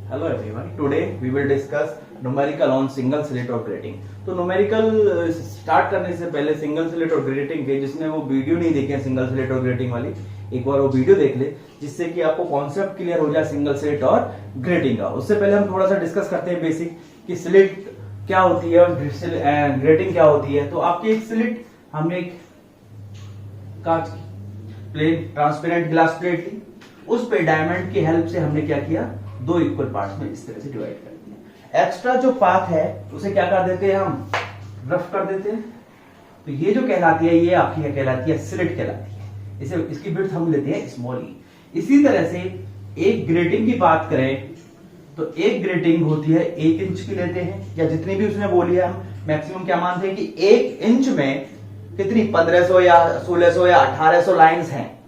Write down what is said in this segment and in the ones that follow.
Hello everyone. Today we will discuss numerical on single slit और grating. तो numerical start करने से पहले सिंगल स्लिट और ग्रेटिंग के जिसने वो वीडियो नहीं देखे सिंगल स्लिट और ग्रेटिंग वाली, एक बार वो वीडियो देख ले जिससे कि आपको कॉन्सेप्ट क्लियर हो जाए सिंगल स्लिट और ग्रेटिंग का. उससे पहले हम थोड़ा सा डिस्कस करते हैं बेसिक कि स्लिट क्या होती है और ग्रेटिंग क्या होती है. तो आपकी एक स्लिट, हमने एक कांच की प्लेन ट्रांसपेरेंट ग्लास प्लेट ली, उस पे डायमंड की हेल्प से हमने क्या किया, दो इक्वल पार्ट्स में इस तरह से डिवाइड कर दिया. एक्स्ट्रा जो पार्ट है उसे क्या कर देते हैं, हम रफ कर देते हैं. तो ये जो कहलाती है, ये आपकी क्या कहलाती है, स्लिट कहलाती है. इसे इसकी विड्थ हम लेते हैं स्मॉल ई. इसी तरह से एक ग्रेटिंग की बात करें तो एक ग्रेटिंग होती है 1 इंच की लेते हैं, या जितनी भी उसने बोली है हम मैक्सिमम क्या मानते हैं कि 1 इंच में कितनी 1500 या 1600 या 1800 लाइंस हैं.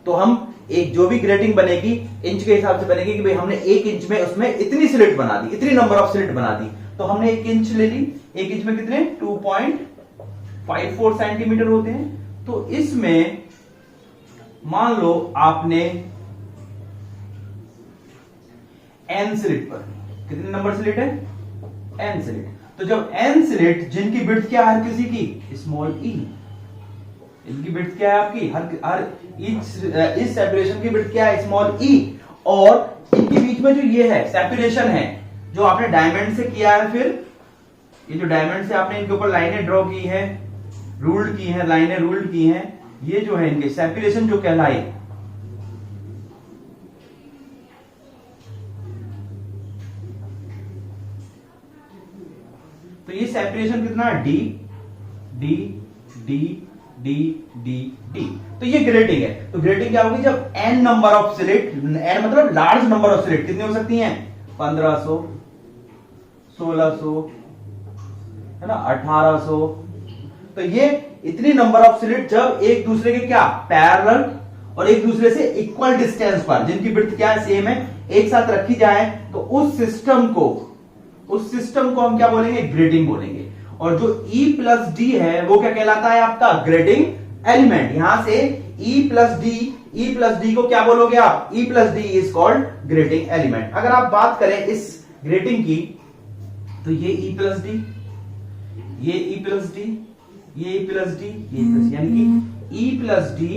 तो हम एक जो भी ग्रेटिंग बनेगी इंच के हिसाब से बनेगी कि भाई हमने 1 इंच में उसमें इतनी स्लिट बना दी, इतनी नंबर ऑफ स्लिट बना दी. तो हमने 1 इंच ले ली, 1 इंच में कितने 2.54 सेंटीमीटर होते हैं. तो इसमें मान लो आपने n स्लिट पर, कितने नंबर स्लिट है, n स्लिट. तो जब n स्लिट जिनकी विड्थ क्या है किसी की, स्मॉल ई, इनकी विड्थ क्या है आपकी, हर इस सेपरेशन की विड्थ क्या है, स्मॉल ई. और इनके बीच में जो ये है सेपरेशन है जो आपने डायमंड से किया है, फिर ये जो डायमंड से आपने इनके ऊपर लाइनें ड्रॉ की हैं, रूल्ड की हैं, लाइनें रूल्ड की हैं, ये जो है इनके सेपरेशन जो कहलाई, तो ये सेपरेशन कितना है, D D D D D D. तो ये ग्रेटिंग है. तो ग्रेटिंग क्या होगी, जब n number of slit, n मतलब लार्ज नंबर ऑफ स्लिट, कितनी हो सकती हैं, 1500, 1600, है ना, 1800. तो ये इतनी नंबर ऑफ स्लिट जब एक दूसरे के क्या पैरेलल और एक दूसरे से इक्वल डिस्टेंस पर, जिनकी विड्थ क्या है, सेम है, एक साथ रखी जाए, तो उस सिस्टम को हम क्या बोलेंगे, ग्रेटिंग बोलेंगे. और जो E प्लस डी है वो क्या कहलाता है, आपका ग्रेटिंग एलिमेंट. यहां से E प्लस डी को क्या बोलोगे आप, E plus D is called grating element. अगर आप बात करें इस ग्रेटिंग की, तो ये E प्लस डी, ये E प्लस डी, ये E प्लस डी, ये प्लस, यानी कि E plus D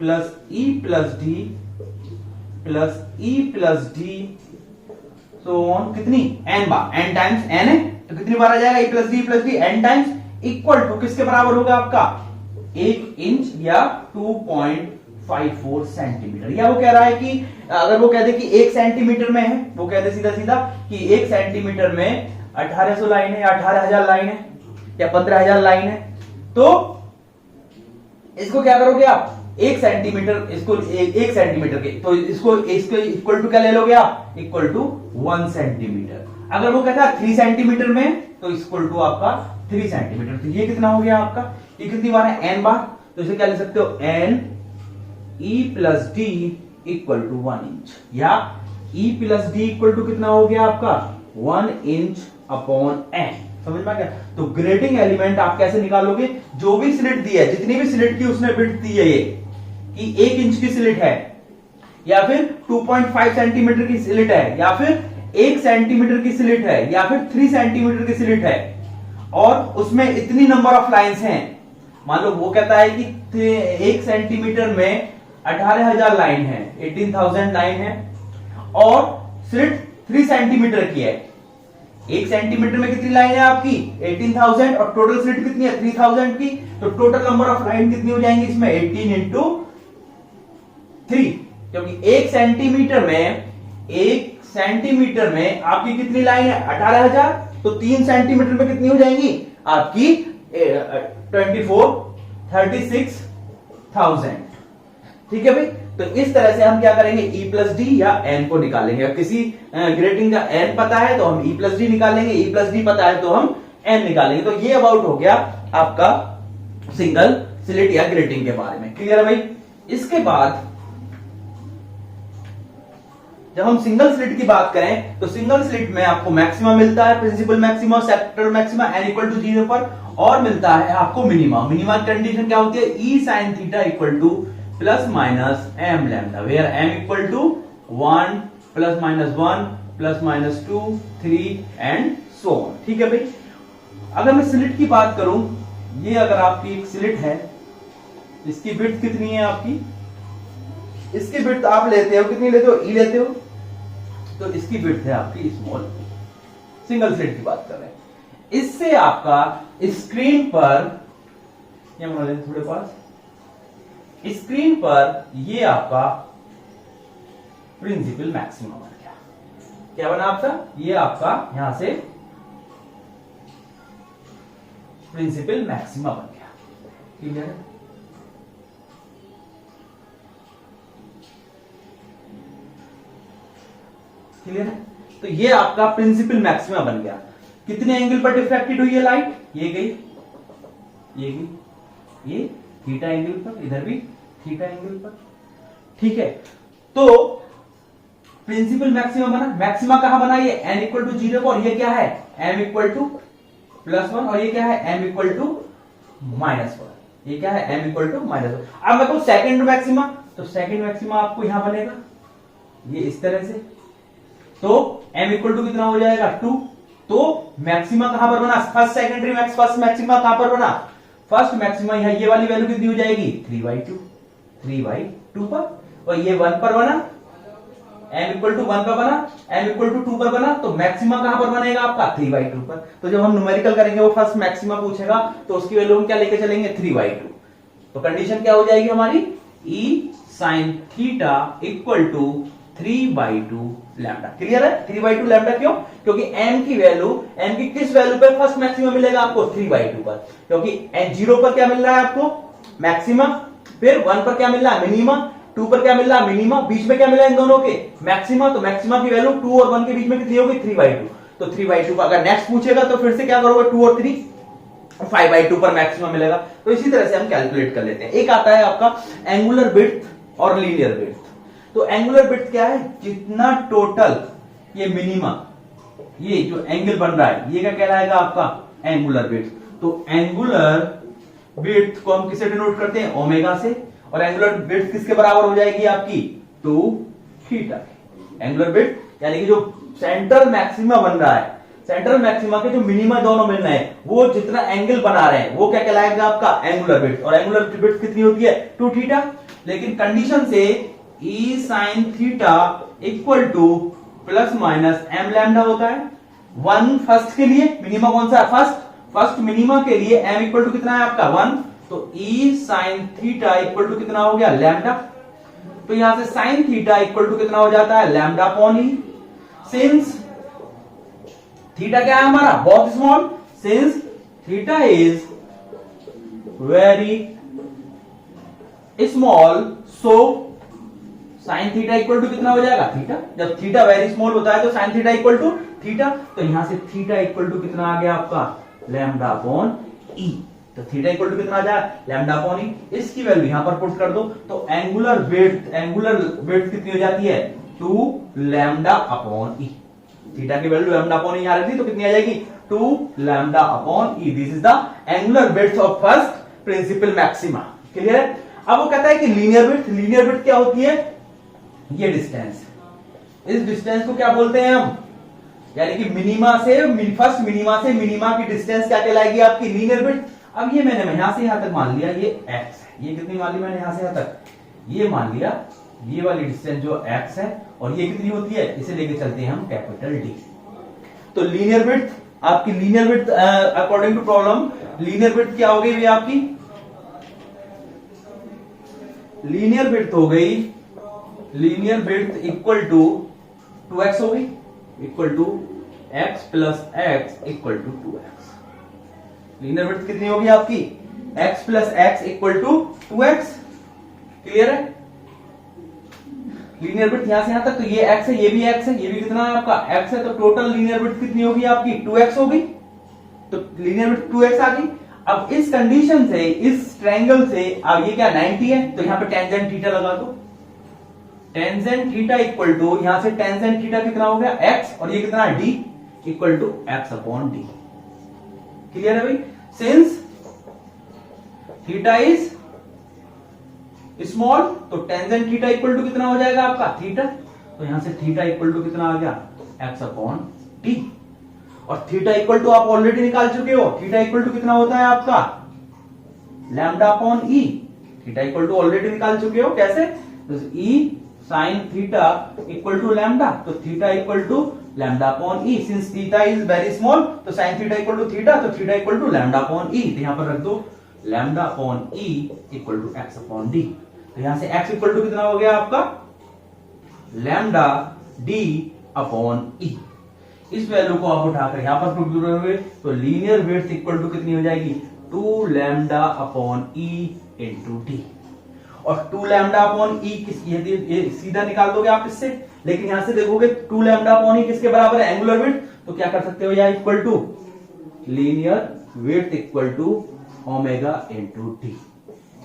plus E plus D plus E plus D, so on, कितनी n बार, n टाइम्स n है, तो कितनी बार आ जाएगा E plus D n times, equal to किसके बराबर होगा आपका, 1 इंच या 2.54 सेंटीमीटर. या वो कह रहा है कि अगर वो कह दे कि 1 सेंटीमीटर में है, वो कह दे सीधा सीधा कि 1 सेंटीमीटर में 1800 लाइन है या 18000 लाइन है या 15000 लाइन है, तो इसको क्या करोगे आप, 1 सेंटीमीटर, इसको 1 सेंटीमीटर के, तो इसको इक्वल टू क्या ले लोगे आप, इक्वल टू 1 सेंटीमीटर. अगर वो कहता है 3 सेंटीमीटर में, तो इक्वल टू आपका 3 सेंटीमीटर. तो ये कितना हो गया आपका, ये कितनी बार है, n बार. तो इसे क्या ले सकते हो, n E plus D equal to 1 inch, या E plus D equal to कितना हो गया आपका, 1 इंच अपॉन n. समझ में गया. तो ग्रेटिंग एलिमेंट आप कैसे निकालोगे, जो भी स्लिट दी है, जितनी भी स्लिट की उसने विड्थ दी है, ये कि 1 इंच की स्लिट है, या फिर 2.5 सेंटीमीटर की स्लिट है, या फिर 1 सेंटीमीटर की स्लिट है, या फिर 3 सेंटीमीटर की स्लिट है, और उसमें इतनी नंबर ऑफ लाइंस हैं. मान लो वो कहता है कि 1 सेंटीमीटर में 18000 लाइन है, 18000 लाइन है, और स्लिट 3 सेंटीमीटर की है. 1 सेंटीमीटर में कितनी लाइन है आपकी, 18000, और टोटल स्लिट कितनी है, 3000 की. तो टोटल नंबर ऑफ लाइन कितनी हो जाएंगी इसमें, 18 इंटू 3, क्योंकि 1 सेंटीमीटर में आपकी कितनी लाइन है, 18000. तो 3 सेंटीमीटर में कितनी हो जाएंगी आपकी, 36,000. ठीक है भाई. तो इस तरह से हम क्या करेंगे, E प्लस डी या n को निकालेंगे. किसी ग्रेटिंग का n पता है तो हम E प्लस डी निकालेंगे, E प्लस डी पता है तो हम n निकालेंगे. तो ये अबाउट हो गया आपका सिंगल स्लिट या ग्रेटिंग के बारे में. क्लियर है भाई. इसके बाद जब हम सिंगल स्लिट की बात करें, तो सिंगल स्लिट में आपको मैक्सिमा मिलता है, principal maxima, sector maxima n equal to 0 पर, और मिलता है आपको मिनिमा. मिनिमा कंडीशन क्या होती है, E sin theta equal to plus minus m lambda, where m equal to 1 +-1 +-2 3 and so on. ठीक है भाई। अगर मैं स्लिट की बात करूं, ये अगर आपकी एक स्लिट है, इसकी विड्थ कितनी है आपकी, इसकी विड्थ आप लेते हो कितनी लेते हो, ई लेते हो, तो इसकी विड्थ है आपकी स्मॉल, सिंगल स्लिट की बात कर रहे हैं। इससे आपका स्क्रीन पर, ये बना लेते थोड़े पास, स्क्रीन पर ये आपका प्रिंसिपल मैक्सिमा बन गया। क्या बना आपका, ये आपका यहां से प्रिंसिपल मैक्सिमा बन गया। क्लियर है। क्लियर है। तो ये आपका प्रिंसिपल मैक्सिमा बन गया। कितने एंगल पर डिफ्रैक्टेड हुई है लाइट, ये गई, ये गई, ये थीटा एंगल पर, इधर भी थीटा एंगल पर। ठीक है। तो प्रिंसिपल मैक्सिमा बना। मैक्सिमा कहां बना, ये n इक्वल टू 0 और ये क्या है m इक्वल टू +1 और ये क्या है m इक्वल टू -1। ये क्या है m इक्वल टू -1। अब मैं कहूं सेकंड मैक्सिमा, तो सेकंड मैक्सिमा आपको यहां बनेगा ये इस तरह से, तो m इक्वल टू कितना हो जाएगा 2। तो मैक्सिमा कहां पर बना, first secondary max, first maxima कहां पर बना, फर्स्ट मैक्सिमा यहां ये वाली वैल्यू कितनी हो जाएगी 3/2 पर, और ये 1 पर बना, m इक्वल टू 1 पर बना, m इक्वल टू 2 पर बना, तो मैक्सिमा कहां पर बनेगा आपका 3/2 पर। तो जब हम न्यूमेरिकल करेंगे वो फर्स्ट मैक्सिमा पूछेगा तो उसकी वैल्यू हम क्या लेके चलेंगे 3/2। तो कंडीशन क्या हो जाएगी हमारी, e sin theta equal to 3/2 lambda. Clear है। 3/2 लैम्डा क्यों, क्योंकि m की वैल्यू, m की किस वैल्यू पे फर्स्ट मैक्सिमा मिलेगा आपको 3/2 पर, क्योंकि 0 पर क्या मिल रहा है आपको मैक्सिमा, फिर 1 पर क्या मिल रहा है मिनिमा, 2 पर क्या मिल रहा है मिनिमा, बीच में क्या मिला इन दोनों के मैक्सिमा। तो मैक्सिमा की वैल्यू 2 और 1 के बीच में कितनी होगी 3/2। तो 3/2 का अगर नेक्स्ट पूछेगा तो फिर से क्या करोगे 2 और 3 5/2 पर मैक्सिमा मिलेगा। तो इसी तरह से हम कैलकुलेट कर लेते हैं। एक आता है आपका एंगुलर विड्थ और लीनियर विड्थ। तो एंगुलर विड्थ क्या है, जितना टोटल ये मिनिमा, ये जो एंगल बन रहा है ये क्या कहलाएगा आपका एंगुलर विड्थ। तो एंगुलर विड्थ को हम किसे डिनोट करते हैं ओमेगा से, और एंगुलर विड्थ किसके बराबर हो जाएगी आपकी 2 थीटा। एंगुलर विड्थ यानी कि जो सेंट्रल मैक्सिमा बन रहा है, सेंट्रल मैक्सिमा के जो मिनिमा दोनों मिल रहे हैं, वो जितना एंगल बना रहे हैं वो क्या कहलाएगा आपका एंगुलर विड्थ। और एंगुलर विड्थ कितनी होती है 2 थीटा। लेकिन कंडीशन से e sin theta equal to ±m lambda होता है। 1 फर्स्ट के लिए, मिनिमा कौन सा है फर्स्ट मिनिमा के लिए m इक्वल टू कितना है आपका 1। तो e sin theta equal to कितना हो गया लैम्डा। तो यहां से sin थीटा इक्वल टू कितना हो जाता है lambda upon e। Since theta क्या है हमारा बहुत small, since theta is very small, so sine theta equal to कितना हो जाएगा थीटा। जब थीटा वेरी स्मॉल होता है तो sine theta equal to theta. तो यहां से थीटा इक्वल टू कितना आ गया आपका लैम्डा अपॉन ई। तो थीटा इक्वल टू कितना आ जाए लैम्डा अपॉन ई। इसकी वैल्यू यहां पर पुट कर दो तो एंगुलर विड्थ कितनी हो जाती है 2 लैम्डा अपॉन ई। थीटा की वैल्यू लैम्डा अपॉन ई आ रही थी तो कितनी आ जाएगी 2 lambda upon E. This is the angular width of first principal maxima. Clear है। अब वो कहता है कि लीनियर विड्थ क्या होती है, ये डिस्टेंस, इस डिस्टेंस को क्या बोलते हैं हम, यानी कि मिनिमा से फर्स्ट मिनिमा से मिनिमा की डिस्टेंस क्या कहलाएगी आपकी लीनियर विड्थ। अब ये मैंने यहां से यहां तक मान लिया ये x है, ये कितनी मान ली मैंने यहां से यहां तक, ये मान लिया ये वाली डिस्टेंस जो x है, और ये कितनी होती है इसे लेके चलते हैं हम कैपिटल D। तो लीनियर विड्थ आपकी, linear width according to problem linear width क्या हो गई भैया आपकी, लीनियर विड्थ हो गई, linear width equal to 2x हो गई, equal to x plus x equal to 2x। Linear width कितनी होगी आपकी x plus x equal to 2x। Clear है। लीनियर विड्थ यहां से यहां तक, तो ये x है, ये भी x है, ये भी कितना है आपका x है, तो टोटल लीनियर विड्थ कितनी होगी आपकी 2x होगी। तो लीनियर विड्थ 2x आ गई। अब इस कंडीशन से, इस ट्रायंगल से, अब ये क्या 90 है, तो यहां पे टेंजेंट थीटा लगा दो। टेंजेंट थीटा इक्वल टू, यहां से टेंजेंट थीटा कितना हो गया x, और ये कितना d equal to x upon d। Clear है भाई। सिंस थीटा इज स्मॉल तो टेंजेंट थीटा इक्वल टू कितना हो जाएगा आपका थीटा। तो यहां से थीटा इक्वल टू कितना आ गया, एक्स अपॉन टी। और थीटा इक्वल टू आप ऑलरेडी निकाल चुके हो, थीटा इक्वल टू कितना होता है आपका, lambda upon E. Theta equal to already निकाल चुके हो, कैसे, तो E sine theta equal to lambda, तो theta equal to lambda upon E. Since theta is very small तो sine theta equal to theta, तो theta equal to lambda upon E. तो यहां पर रख दो lambda upon E equal to X upon D. तो यहां से एक्स इक्वल टू कितना हो गया आपका, लैम्डा डी अपॉन ई। इस वैल्यू को आप उठाकर यहां पर पुट करोगे तो लीनियर विड्थ इक्वल टू कितनी हो जाएगी, 2 लैम्डा अपॉन ई इनटू डी। और 2 लैम्डा अपॉन ई किस, ये सीधा निकाल दोगे आप इससे, लेकिन यहां से देखोगे 2 लैम्डा अपॉन ई किसके बराबर है, एंगुलर विड्थ। तो क्या कर सकते हो, या equal to linear width equal to omega into D,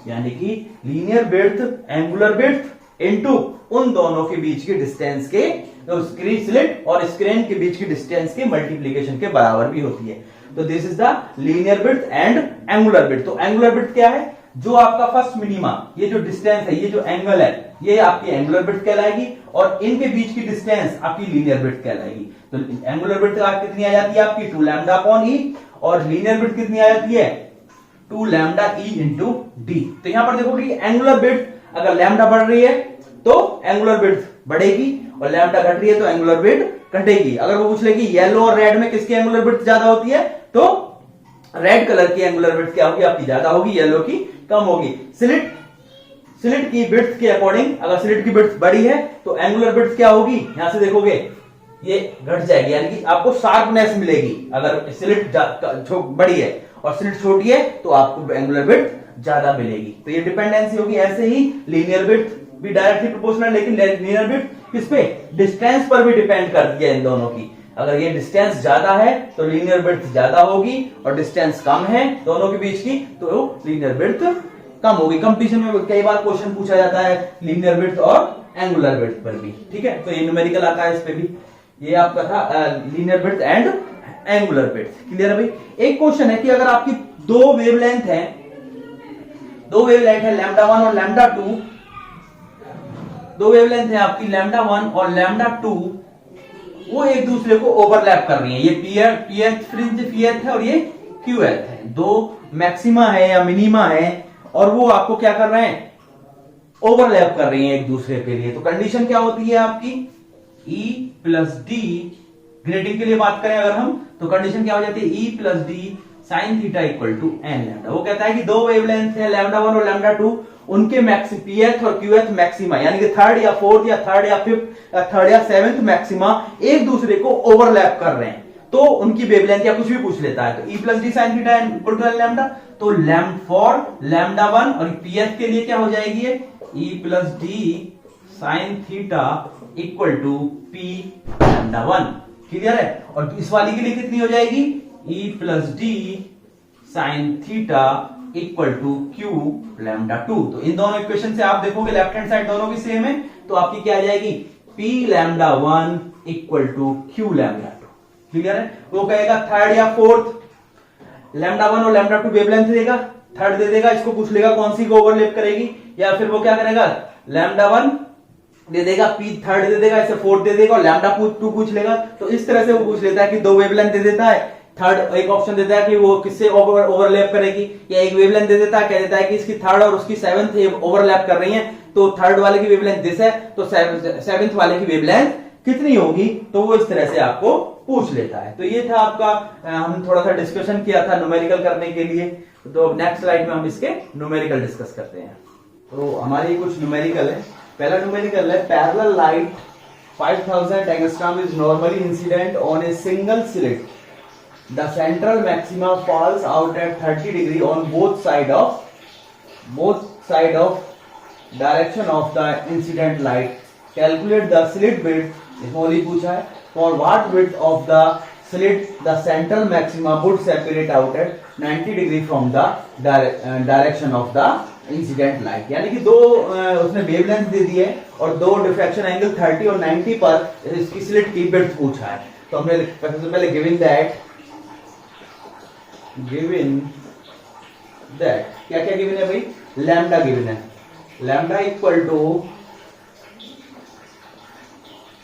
यानी कि linear width angular width into उन दोनों के बीच के डिस्टेंस के, तो स्लिट और स्क्रीन के बीच की डिस्टेंस के मल्टीप्लीकेशन के बराबर भी होती है। तो this is the linear width and angular width. तो एंगुलर विड्थ क्या है, जो आपका फर्स्ट मिनिमा, ये जो डिस्टेंस है, ये जो एंगल है, ये आपकी एंगुलर विड्थ कहलाएगी, और इनके बीच की डिस्टेंस आपकी लीनियर विड्थ कहलाएगी। तो एंगुलर विड्थ कितनी आ जाती है आपकी, 2 लैम्डा अपॉन ई, और लीनियर विड्थ कितनी आ जाती है, 2 लैम्डा ई इंटू डी। तो यहां पर देखो कि एंगुलर विड्थ अगर लैम्डा बढ़ रही है तो एंगुलर विड्थ बढ़ेगी, और लैम्डा घट रही है तो एंगुलर विड्थ घटेगी। अगर वो पूछ ले कि येलो और रेड में किसकी एंगुलर विड्थ ज्यादा होती है, तो रेड कलर की एंगुलर विड्थ क्या होगी आपकी, ज्यादा होगी, येलो की कम होगी। स्लिट की विड्थ के अकॉर्डिंग अगर स्लिट की विड्थ बड़ी है तो एंगुलर विड्थ क्या होगी, यहां से देखोगे ये घट जाएगी, यानी कि आपको शार्पनेस मिलेगी अगर स्लिट बड़ी है, और स्लिट छोटी है तो आपको एंगुलर विड्थ ज्यादा मिलेगी। तो ये डिपेंडेंसी होगी। ऐसे ही लीनियर विड्थ भी डायरेक्टली प्रोपोर्शनल, लेकिन लीनियर विड्थ किस पे, डिस्टेंस पर भी डिपेंड करती है इन दोनों की। अगर ये डिस्टेंस ज्यादा है तो लीनियर विड्थ ज्यादा होगी, और डिस्टेंस कम है दोनों के बीच की तो लीनियर विड्थ कम होगी। कंपटीशन में कई बार क्वेश्चन पूछा जाता है लीनियर विड्थ और एंगुलर विड्थ पर भी, ठीक है। तो ये न्यूमेरिकल आता है इस पे भी। ये आपका था linear width and angular width, clear है भाई। एक क्वेश्चन है कि अगर आपकी दो वेवलेंथ है, लैम्डा 1 और लैम्डा 2, दो वेवलेंथ है आपकी लैम्डा 1 और लैम्डा 2, वो एक दूसरे को ओवरलैप कर रही है। ये pth फ्रिंज pth है और ये qth है, दो मैक्सिमा है या मिनिमा है, और वो आपको क्या कर रहे हैं, ओवरलैप कर रही है एक दूसरे के लिए। तो कंडीशन क्या होती है आपकी, E प्लस डी, ग्रेडिंग के लिए बात करें अगर हम, तो कंडीशन क्या हो जाती है, E plus D sine theta equal to N lambda. वो कहता है कि दो वेवलेंथ है लैम्डा 1 और लैम्डा 2, उनके pth और qth मैक्सिमा, यानी कि थर्ड या फोर्थ या थर्ड या फिफ्थ या थर्ड या सेवेंथ मैक्सिमा एक दूसरे को ओवरलैप कर रहे हैं, तो उनकी वेवलेंथ या कुछ भी पूछ लेता है। तो E plus D sine theta equal to N lambda, तो फॉर लैम्डा 1 और pth के लिए क्या हो जाएगी ये, E plus D sine theta equal to P lambda 1, clear है। और इस वाली के लिए कितनी हो जाएगी, E plus D sine theta equal to Q lambda 2। तो इन दोनों इक्वेशन से आप देखोगे लेफ्ट हैंड साइड दोनों की सेम है, तो आपकी क्या आ जाएगी, P lambda 1 equal to Q lambda 2, clear है। वो कहेगा थर्ड या फोर्थ, लैम्डा 1 और लैम्डा 2 वेवलेंथ देगा, थर्ड दे देगा, इसको पूछ लेगा कौन सी को ओवरलैप करेगी, या फिर वो क्या करेगा, लैम्डा 1 दे देगा, पी थर्ड दे देगा, ऐसे फोर्थ दे देगा, और लैम्डा 2 पूछ लेगा। तो इस तरह से वो पूछ लेता है कि दो वेवलेंथ दे देता है, थर्ड एक ऑप्शन देता है कि वो किससे ओवरलैप करेगी, या एक वेवलेंथ दे देता है, कह देता है कि इसकी थर्ड और उसकी सेवंथ ओवरलैप कर रही हैं, तो थर्ड वाले की वेवलेंथ दिस है, तो सेवंथ वाले की वेवलेंथ कितनी होगी, तो वो इस तरह से आपको पूछ लेता है। तो ये था आपका, हम थोड़ा सा डिस्कशन किया था न्यूमेरिकल करने के लिए। तो नेक्स्ट स्लाइड में हम इसके न्यूमेरिकल डिस्कस करते हैं। तो हमारे कुछ न्यूमेरिकल है। पहला न्यूमेरिकल है, parallel light 5000 angstrom is normally incident on a single slit, the central maxima falls out at 30 degree on both side of direction of the incident light. Calculate the slit width, इसमें ही पूछा है, for what width of the slit the central maxima would separate out at 90 degree from the direction of the incident light. यानी कि दो उसने wavelength दे दी है और दो डिफ्रैक्शन एंगल 30 और 90 पर इसकी स्लिट की विड्थ पूछा है। तो हमने सबसे पहले गिवन दैट क्या क्या गिवन है भाई, लैम्डा गिवन है, lambda equal to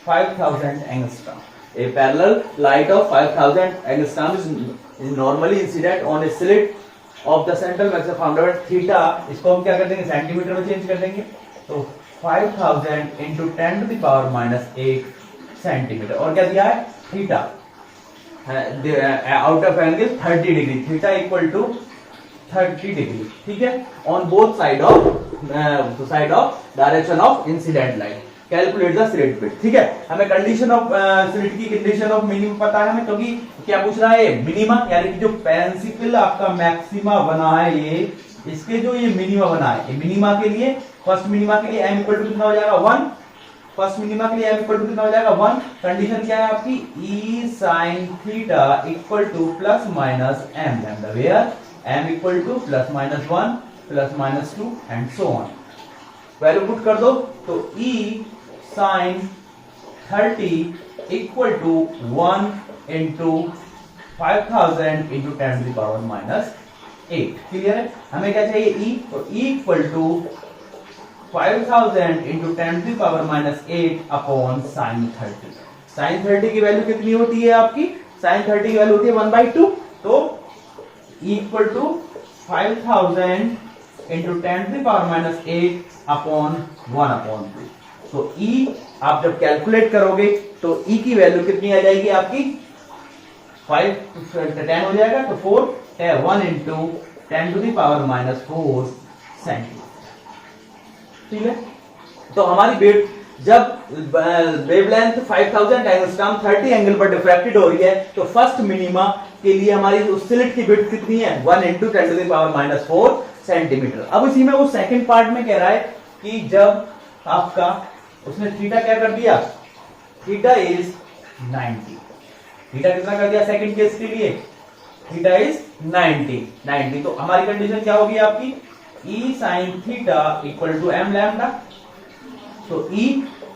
5000 angstrom. A parallel light of 5000 angstrom is normally incident on a slit of the central maximum founder theta. इसको हम क्या कर देंगे, सेंटीमीटर में चेंज कर देंगे. तो 5000 into 10 to the power minus 8 centimetre. और क्या दिया है, theta out of angle 30 degree, theta equal to 30 degree. ठीक है, on both side of direction of incident light. Calculate the slit width. ठीक है, हमें कंडीशन ऑफ स्लिट की कंडीशन ऑफ मिनिमम पता है हमें, क्योंकि क्या पूछ रहा है, मिनिमा, यानी कि जो प्रिंसिपल आपका मैक्सिमा बना है ये, इसके जो ये मिनिमा बना है, ये मिनिमा के लिए, फर्स्ट मिनिमा के लिए m इक्वल टू कितना हो जाएगा 1. फर्स्ट मिनिमा के लिए m इक्वल टू कितना हो जाएगा 1. कंडीशन क्या है आपकी, e sin theta equal to plus minus m lambda, where m equal to plus minus 1 plus minus 2 and so on. Value put कर दो तो e sin 30 equal to 1 into 5000 into 10 to the power minus 8. Clear है, हमें क्या चाहिए e, तो e equal to 5000 into 10 to the power minus 8 upon sin 30. sin 30 की value कितनी होती है आपकी, sin 30 की वैल्यू होती है 1/2. तो e equal to 5000 into 10 to the power minus 8 upon 1/2. तो e आप जब कैलकुलेट करोगे तो e की वैल्यू कितनी आ जाएगी आपकी, 10 हो जाएगा, तो 1 into 10 to the power minus 4 centimetre. ठीक है, तो हमारी वेव जब वेवलेंथ 5000 एंगस्ट्रॉम 30 एंगल पर डिफ्रैक्टेड हो रही है, तो फर्स्ट मिनिमा के लिए हमारी उस स्लिट की विड्थ कितनी है, 1 into 10 to the power minus 4 centimetre. अब इसी में वो सेकंड पार्ट में कह रहा है कि जब आपका उसने थीटा क्या कर दिया, थीटा इज 90. थीटा कितना कर दिया सेकंड केस के लिए, थीटा इज 90. तो हमारी कंडीशन क्या होगी आपकी, e sin theta equal to m lambda. तो e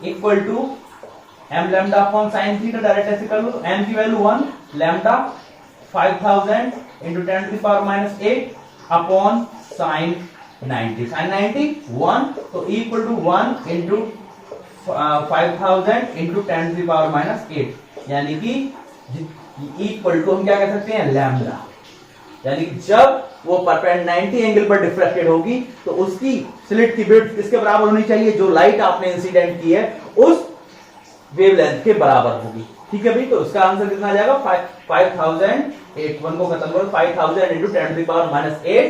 equal to m lambda upon sin theta, direct ऐसे कर लो, m की value 1, lambda 5000 into 10 to the power minus 8 upon sin 90. sin 90 1, तो e equal to 1 into 5000 into 10 to the power minus 8, यानी कि equal to हम क्या कह सकते हैं, लैम्डा. यानी कि जब वो परपेंडिकुलर 90 एंगल पर डिफ्रैक्टेड होगी तो उसकी स्लिट की विड्थ किसके बराबर होनी चाहिए, जो लाइट आपने इंसिडेंट की है उस वेवलेंथ के बराबर होगी. ठीक है भाई, तो उसका आंसर कितना आ जाएगा, 5000, 1 को खत्म करो, 5000 into 10 to the power minus 8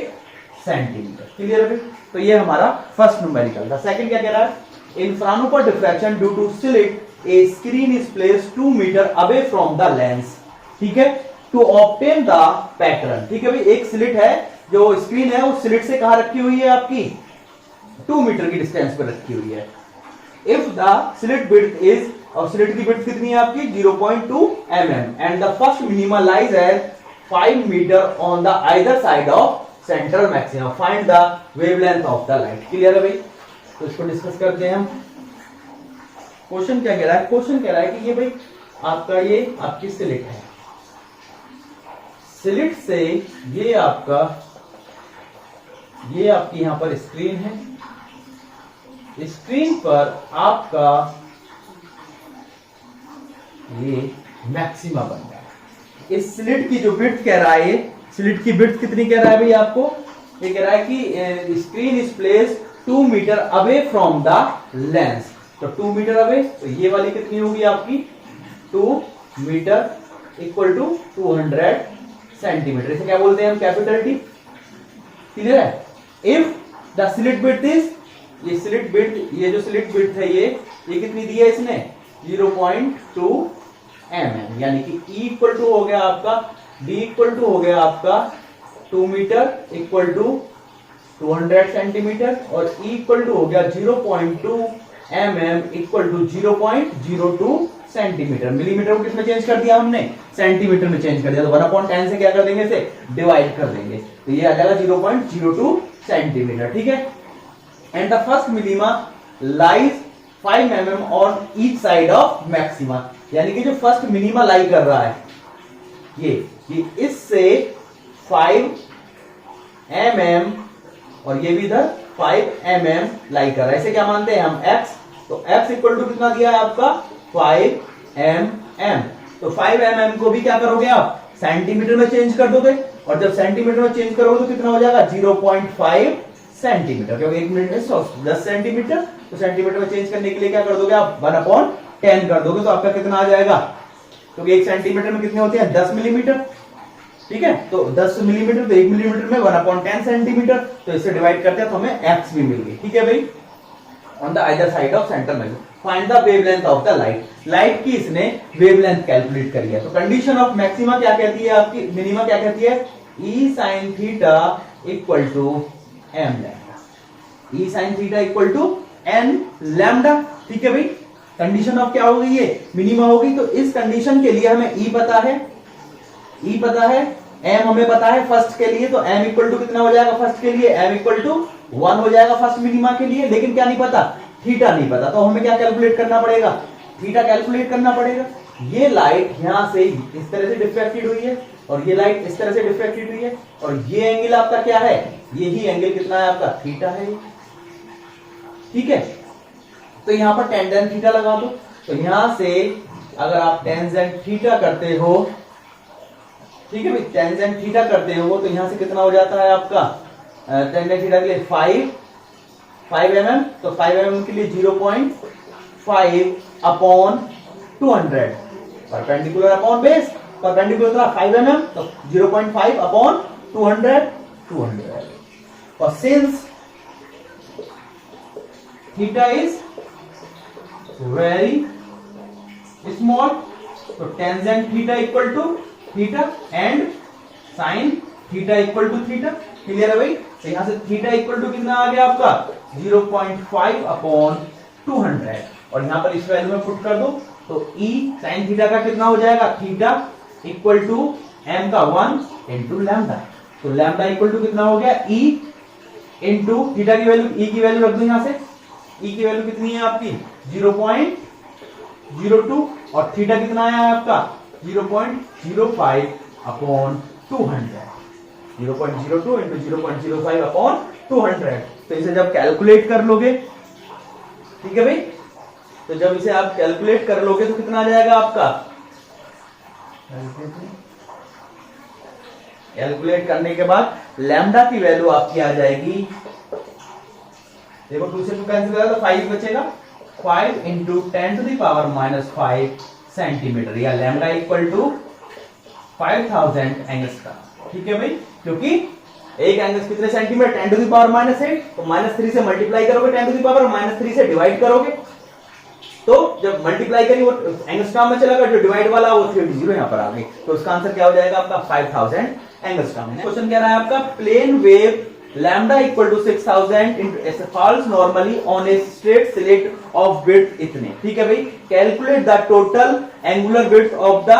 centimetre. Clear है, तो ये हमारा फर्स्ट न्यूमेरिकल था. सेकंड क्या कह रहा है, in Fraunhofer diffraction due to slit a screen is placed 2 metre away from the lens. ठीक है, टू ऑब्टेन द पैटर्न. ठीक है भाई, एक स्लिट है, जो स्क्रीन है उस स्लिट से कहां रखी हुई है आपकी, 2 मीटर की डिस्टेंस पर रखी हुई है. If the slit width is, और स्लिट की विड्थ कितनी है आपकी 0.2 mm and the first minima lies at 5 metre on the either side of central maximum, find the wavelength of the light. Clear है भाई, तो इसको डिस्कस करते हैं हम. क्वेश्चन क्या कह रहा है, क्वेश्चन कह रहा है कि ये भाई आपका, ये आपकी स्लिट है, स्लिट से ये आपका, ये आपकी यहां पर स्क्रीन है, स्क्रीन पर आपका ये मैक्सिमा बन रहा है. इस स्लिट की जो विड्थ कह रहा है, ये स्लिट की विड्थ कितनी कह रहा है भाई आपको, ये कह रहा है कि screen is placed 2 metre away from the lens. तो 2 मीटर अवे, तो ये वाली कितनी होगी आपकी 2 मीटर इक्वल टू 200 सेंटीमीटर. इसे क्या बोलते हैं हम, कैपिटल टी. क्लियर है. If the slit width is, ये स्लिट विड्थ, ये जो स्लिट विड्थ है ये कितनी दी है इसने 0.2 mm, यानी कि E इक्वल टू हो गया आपका, D इक्वल टू हो गया आपका 2 मीटर इक्वल टू 200 सेंटीमीटर, और E इक्वल टू हो गया 0.2 mm equal to 0.02 centimetre. Millimetre को किसमें चेंज कर दिया हमने, सेंटीमीटर में चेंज कर दिया. तो 1/10 से क्या कर देंगे, इसे डिवाइड कर देंगे, तो ये आ जाएगा 0.02 सेंटीमीटर. ठीक है, and the first minima lies 5 mm on each side of maxima, यानी कि जो फर्स्ट मिनिमा लाई कर रहा है ये इससे 5 mm और ये भी इधर 5 mm लाई कर रहा है. इसे क्या मानते हैं हम, x. तो x इक्वल टू कितना दिया है आपका 5 mm। तो 5 mm को भी क्या करोगे आप सेंटीमीटर में चेंज कर दोगे, और जब सेंटीमीटर में चेंज करोगे तो कितना हो जाएगा 0.5 सेंटीमीटर, क्योंकि 1 मिनट में 10 सेंटीमीटर, तो सेंटीमीटर में चेंज करने के लिए क्या कर दोगे आप 1/10 कर दोगे, तो आपका कितना आ जाएगा, क्योंकि 1 सेंटीमीटर में कितने होते हैं 10 मिलीमीटर, ठीक है, तो 10 मिलीमीटर तो 1 मिलीमीटर में 1/10 सेंटीमीटर, तो इससे डिवाइड करते हैं तो हमें x भी मिल गई, ठीक है भाई। On the other side of centre में find the wavelength of the light की इसने वेवलेंथ कैलकुलेट करी है। तो कंडीशन ऑफ मैक्सिमा क्या कहती है आपकी, मिनिमा क्या कहती है, E sin theta equal to m lambda, E sin theta equal to n lambda, ठीक है भाई। कंडीशन ऑफ क्या हो गई है, मिनिमा होगी। तो इस कंडीशन के लिए हमें E पता है, E पता है, m हमें पता है फर्स्ट के लिए, तो m इक्वल टू कितना हो जाएगा फर्स्ट के लिए, m इक्वल टू 1 हो जाएगा फर्स्ट मिनिमा के लिए, लेकिन क्या नहीं पता, थीटा नहीं पता, तो हमें क्या कैलकुलेट करना पड़ेगा, थीटा कैलकुलेट करना पड़ेगा। ये लाइट यहां से इस तरह से डिफ्रैक्टेड हुई है, और ये लाइट इस तरह से डिफ्रैक्टेड हुई है, और ये एंगल आपका क्या है, यही एंगल कितना है आपका थीटा है, ठीक है। तो यहां पर टेंजेंट थीटा लगा दो, तो यहां से अगर आप टेंजेंट थीटा करते हो, ठीक है भाई, टेंजेंट थीटा करते हो तो यहां से कितना हो जाता है आपका टेंजेंट थीटा के लिए 5 mm, तो 5 mm के लिए 0.5/200 परपेंडिकुलर अपॉन बेस, परपेंडिकुलर था 5 mm, तो 0.5/200 200, और since theta is very small, तो tangent theta equal to theta and sine theta equal to theta, clear है भाई। तो यहां से थीटा इक्वल टू कितना आ गया आपका 0.5/200, और यहां पर इस वैल्यू में पुट कर दो, तो E sin थीटा का कितना हो जाएगा, थीटा इक्वल टू m का 1 इंटू लैम्डा, तो लैम्डा इक्वल टू कितना हो गया E इंटू थीटा की वैल्यू, E की वैल्यू रख दो यहां से, E की वैल्यू कितनी है आपकी 0.02, और थीटा कितना आया आपका 0.05/200, 0.02 इंटू 0.05/200। तो इसे जब कैलकुलेट कर लोगे, ठीक है भाई, तो जब इसे आप कैलकुलेट कर लोगे तो कितना आ जाएगा आपका, कैलकुलेट करने के बाद लैम्डा की वैल्यू आपकी आ जाएगी, देखो 2 से 2 कैंसिल करेगा तो 5 बचेगा, 5 इंटू 10⁻⁻5 सेंटीमीटर, या लैम्डा इक्वल टू 5000 एंगस्ट्रॉम, ठीक है भाई, क्योंकि एक एंगल कितने सेंटीमीटर 10⁻⁻8, तो -3 से मल्टीप्लाई करोगे, 10⁻⁻3 से डिवाइड करोगे, तो जब मल्टीप्लाई करी वो एंगस्ट्रॉम में चला गया, जो डिवाइड वाला वो 0 यहां पर आ गई, तो उसका आंसर क्या हो जाएगा आपका 5000 एंगस्ट्रॉम। क्वेश्चन कह रहा है आपका plane wave lambda equal to 6000 falls normally on a straight slit of width इतने, ठीक है भाई। Calculate the total angular width of the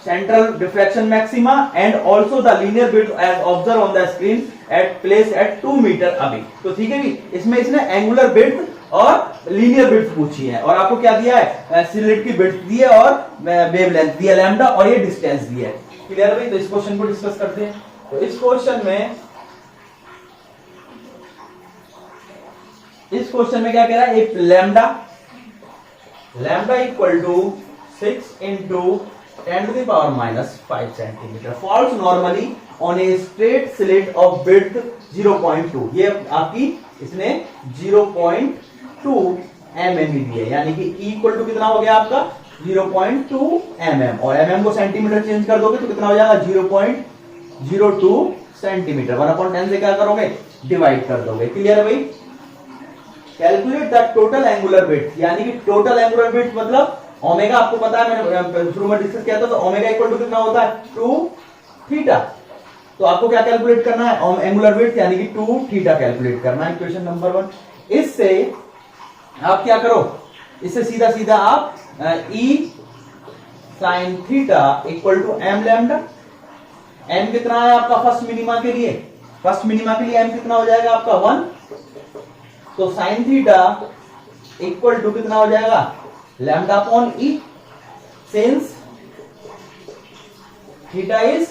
central diffraction maxima and also the linear width as observe on the screen at place at 2 metre away. तो ठीक है भाई, इसमें इसने एंगुलर विड्थ और लीनियर विड्थ पूछी है, और आपको क्या दिया है, स्लिट की विड्थ दी है और वेवलेंथ दी है लैम्डा, और ये डिस्टेंस दी है, क्लियर भाई। तो इस क्वेश्चन को डिस्कस करते हैं। तो इस क्वेश्चन में क्या कह रहा है, एक lambda equal to 6 into 10⁻⁵ centimetre falls normally on a straight slit of width 0.2, ये आपकी इसने 0.2 mm दी है, यानी कि इक्वल टू कितना हो गया आपका 0.2 mm, और mm को सेंटीमीटर चेंज कर दोगे तो कितना हो जाएगा 0.02 सेंटीमीटर, 1/10 से क्या करोगे डिवाइड कर दोगे, क्लियर है भाई। Calculate the total angular width, यानी कि टोटल एंगुलर विड्थ मतलब ओमेगा, आपको पता है मैंने शुरू में डिस्कस किया था, तो ओमेगा इक्वल टू कितना होता है 2 थीटा, तो आपको क्या कैलकुलेट करना है एंगुलर विड्थ, यानी कि 2 थीटा कैलकुलेट करना है, इक्वेशन नंबर 1। इससे आप क्या करो, इससे सीधा सीधा आप E sin theta equal to m lambda, m कितना है आपका फर्स्ट मिनिमा के लिए, m कितना हो जाएगा आपका 1, तो sin थीटा इक्वल टू कितना हो जाएगा lambda upon E, since theta is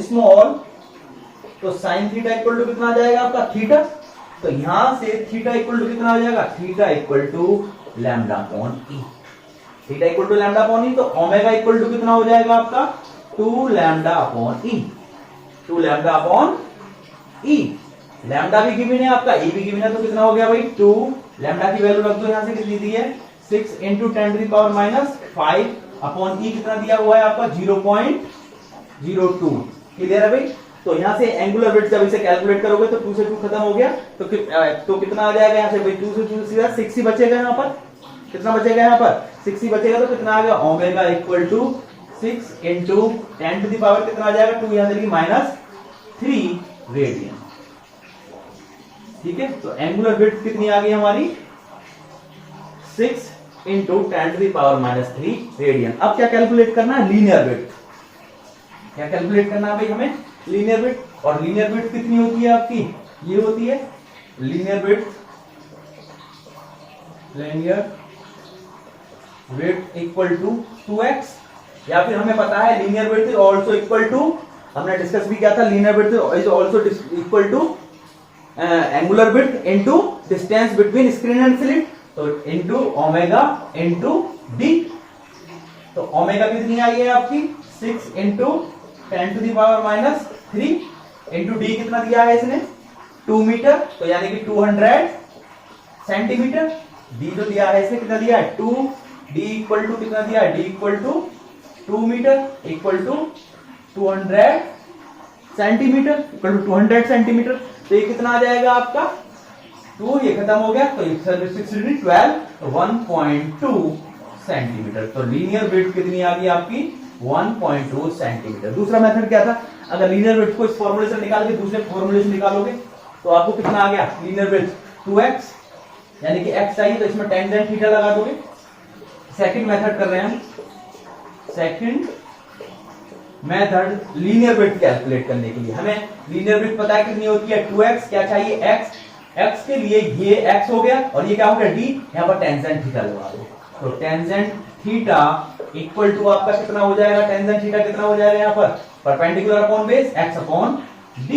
small, तो sin थीटा इक्वल टू कितना आ जाएगा आपका थीटा, तो यहां से थीटा इक्वल टू कितना हो जाएगा, theta equal to lambda upon E. Theta equal to lambda upon E, तो ओमेगा इक्वल टू कितना हो जाएगा आपका 2 lambda upon E. 2 lambda upon E, lambda भी गिवन है आपका, ई भी गिवन है, तो कितना हो गया भाई 2 लैम्डा की वैल्यू रख दो यहां से, कितनी दी है 6 इंटू 10⁻⁵ अपॉन ई कितना दिया हुआ है आपका 0.02। क्लियर है भाई। तो यहां से एंगुलर वेट जब इसे कैलकुलेट करोगे तो 2 से 2 खत्म हो गया, तो कितना आ जाएगा यहां से भाई 2 से 2 सीधा 6 ही बचेगा यहां पर। कितना बचेगा यहां पर 6 ही बचेगा, तो कितना आ गया omega equal to 6 into 10 to the power कितना आ जाएगा 2 यहां से -3 रेडियन। ठीक है, तो एंगुलर वेट कितनी आ गई हमारी 6 into 10 to the power -3 radian. अब क्या कैलकुलेट करना है लीनियर वेट। क्या कैलकुलेट करना है भाई हमें लीनियर वेट, और लीनियर वेट कितनी होती है आपकी, ये होती है linear weight equal to 2x, या फिर हमें पता है linear width is also equal to, हमने डिस्कस भी किया था, linear width is also equal to angular width into distance between screen and slit, तो इनटू ओमेगा इनटू डी। तो ओमेगा कितनी आई है आपकी 6 into 10 to the power -3 into D कितना दिया है इसने 2 मीटर, तो यानी कि 200 सेंटीमीटर। डी जो दिया है इसने कितना दिया है 2, डी इक्वल टू कितना दिया है D equal to 2 metre equal to 200 centimetre equal to 200 centimetre. तो ये कितना आ जाएगा आपका 2, ये खत्म हो गया, तो 1.2 सेंटीमीटर। तो लीनियर वेट कितनी आ गई आपकी 1.2 सेंटीमीटर। दूसरा मेथड क्या था, अगर लीनियर वेट को इस फॉर्मूले से निकाल के दूसरे फॉर्मूले से निकालोगे तो आपको कितना आ गया लीनियर वेट 2x, यानी कि x चाहिए तो इसमें टेंजेंट थीटा लगा दोगे। सेकंड मेथड कर रहे हैं हम, second method linear weight calculate करने के लिए हमें लीनियर वेट पता है कितनी होती है 2x, क्या चाहिए x के लिए ये x हो गया और ये क्या हो गया d, यहां पर टेंजेंट थीटा लगा दो। तो टेंजेंट थीटा इक्वल टू आपका कितना हो जाएगा, टेंजेंट थीटा कितना हो जाएगा यहां पर perpendicular upon base x upon d,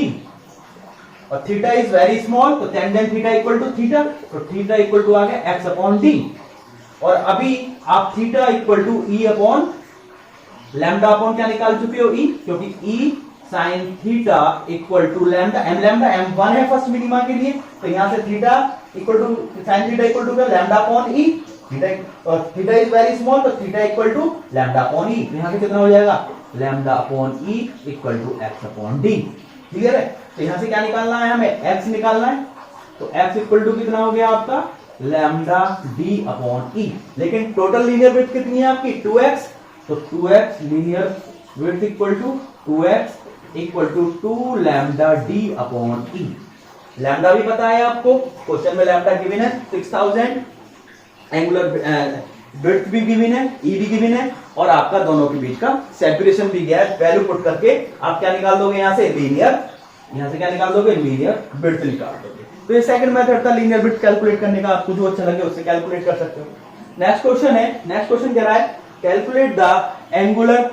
और थीटा इज वेरी स्मॉल, तो tangent theta equal to theta, तो थीटा इक्वल टू आ गया x अपॉन d। और अभी आप theta equal to e upon lambda upon क्या निकाल चुके हो e, क्योंकि e sine theta equal to lambda m1 है फर्स्ट मिनिमा के लिए, तो यहां से theta equal to sine theta equal to lambda upon e, theta और थीटा इज वेरी स्मॉल, तो theta equal to lambda upon e, यहां से कितना हो जाएगा lambda upon e equal to x upon d। Clear है। तो यहां से क्या निकालना है हमें x निकालना है, तो x इक्वल टू कितना हो गया आपका लैम्डा d अपॉन e। लेकिन टोटल लीनियर वेट कितनी है आपकी 2x, तो 2x linear weight equal to 2x equal to 2 lambda d upon e। Lambda भी पता है आपको, क्वेश्चन में लैम्डा गिवन है 6000, एंगुलर विड्थ भी गिवन है, e भी गिवन है, और आपका दोनों के बीच का सेपरेशन भी गया है। वैल्यू पुट करके आप क्या निकाल दोगे यहां से लीनियर, यहां से क्या निकाल दोगे लीनियर विड्थ निकाल दोगे। तो ये सेकंड मेथड था लीनियर विड्थ कैलकुलेट करने का, आपको जो अच्छा लगे उससे कैलकुलेट कर सकते हो। नेक्स्ट क्वेश्चन है, नेक्स्ट क्वेश्चन कह रहा है calculate the angular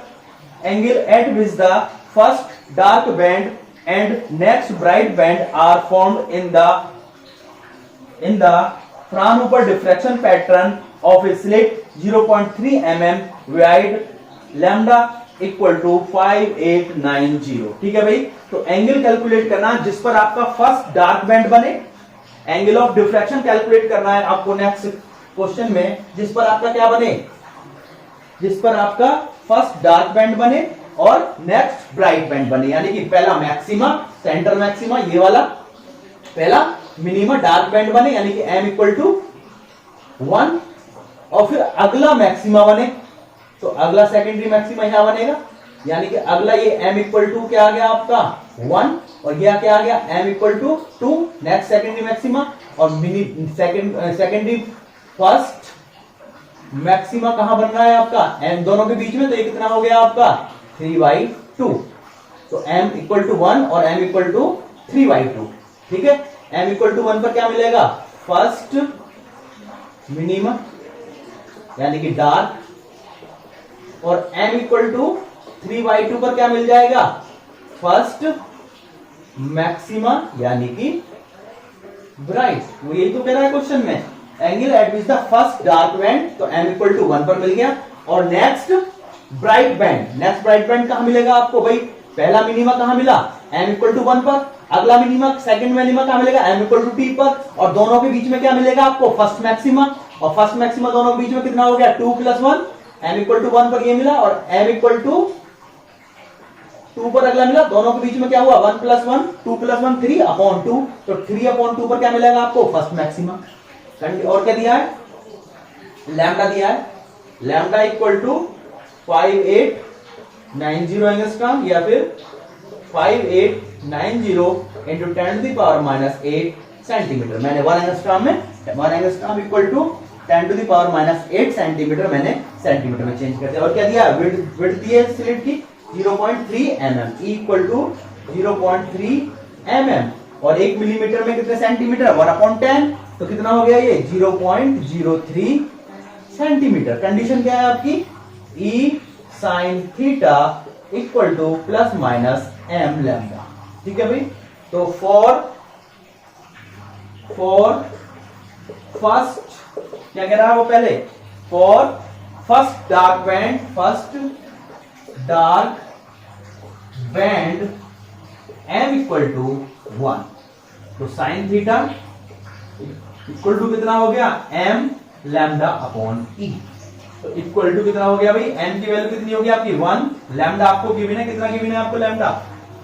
angle at which the first dark band and next bright band are formed in the Fraunhofer diffraction pattern of a slit 0.3 mm wide lambda equal to 5890। ठीक है भाई, तो angle calculate करना जिस पर आपका first dark band बने, angle of diffraction calculate करना है आपको नेक्स्ट क्वेश्चन में, जिस पर आपका क्या बने, जिस पर आपका फर्स्ट डार्क बैंड बने और नेक्स्ट ब्राइट बैंड बने, यानी कि पहला मैक्सिमा सेंटर मैक्सिमा ये वाला, पहला मिनिमा डार्क बैंड बने यानी कि m इक्वल टू 1, और फिर अगला मैक्सिमा बने, तो अगला सेकेंडरी मैक्सिमा यहां बनेगा, यानी कि अगला ये m इक्वल टू क्या आ गया आपका 1, और ये क्या आ गया m equal to 2, next secondary maxima, और सेकेंडरी फर्स्ट मैक्सिमा कहां बन रहा है आपका m दोनों के बीच में, तो ये कितना हो गया आपका 3/2, तो m इक्वल टू 1 और m इक्वल टू 3/2। ठीक है, m इक्वल टू 1 पर क्या मिलेगा फर्स्ट मिनिमम यानी कि डार्क, और m इक्वल टू 3/2 पर क्या मिल जाएगा फर्स्ट मैक्सिमा यानी कि ब्राइट। वो यही तो कह रहा है क्वेश्चन में, angle at which the first dark band, तो m इक्वल टू 1 पर मिल गया। और next bright band, next bright band कहां मिलेगा आपको भाई? पहला मिनिमा कहां मिला? m इक्वल टू 1 पर। अगला मिनिमा, सेकंड मिनिमा कहां मिलेगा? m इक्वल टू t पर। और दोनों के बीच में क्या मिलेगा आपको? First maxima. और फर्स्ट मैक्सिमा दोनों के बीच में कितना हो गया? 2 + 1। m इक्वल टू 1 पर ये मिला और m इक्वल टू 2 पर अगला मिला। दोनों के बीच में क्या हुआ? 1 + 1, 2 + 1 3/2। तो 3/2 पर क्या मिलेगा आपको? First maxima. और क्या दिया है? लैम्डा दिया है। लैम्डा इक्वल टू 5890 एंगस्ट्रॉम या फिर 5890 इंटू 10⁻⁸ सेंटीमीटर। मैंने 1 एंगस्ट्रॉम में 1 एंगस्ट्रॉम इक्वल टू 10⁻⁸ सेंटीमीटर मैंने सेंटीमीटर में चेंज कर दिया। और क्या दिया? विड्थ दी है स्लिट की 0.3 mm, E equal to 0.3 mm। और 1 मिलीमीटर में कितने सेंटीमीटर? 1/10। तो कितना हो गया ये? 0.03 सेंटीमीटर। कंडीशन क्या है आपकी? E sin theta equal to ±m lambda. ठीक है भाई। तो फॉर फर्स्ट क्या कह रहा है वो पहले? For first dark band m equal to 1। तो साइन थीटा इक्वल टू कितना हो गया? m lambda upon e। तो इक्वल टू कितना हो गया भाई? m की वैल्यू कितनी होगी आपकी? 1। लैम्डा आपको गिवन है, कितना गिवन है आपको lambda?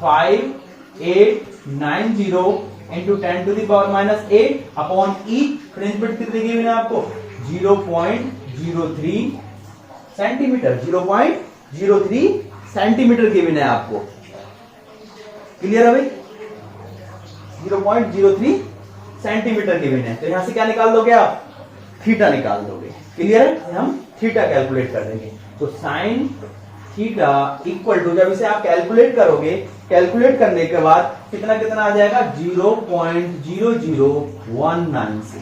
5890 into 10⁻⁸ upon e। Fringe width कितनी गिवन है आपको? 0.03 सेंटीमीटर। 0.03 सेंटीमीटर गिवन है आपको। क्लियर है भाई? 0.03 सेंटीमीटर गिवन है। तो यहां से क्या निकाल दोगे आप? थीटा निकाल दोगे। क्लियर है? हम थीटा कैलकुलेट कर देंगे। तो साइन थीटा इक्वल टू, जब इसे आप कैलकुलेट करोगे, कैलकुलेट करने के बाद कितना कितना आ जाएगा? 0.00196।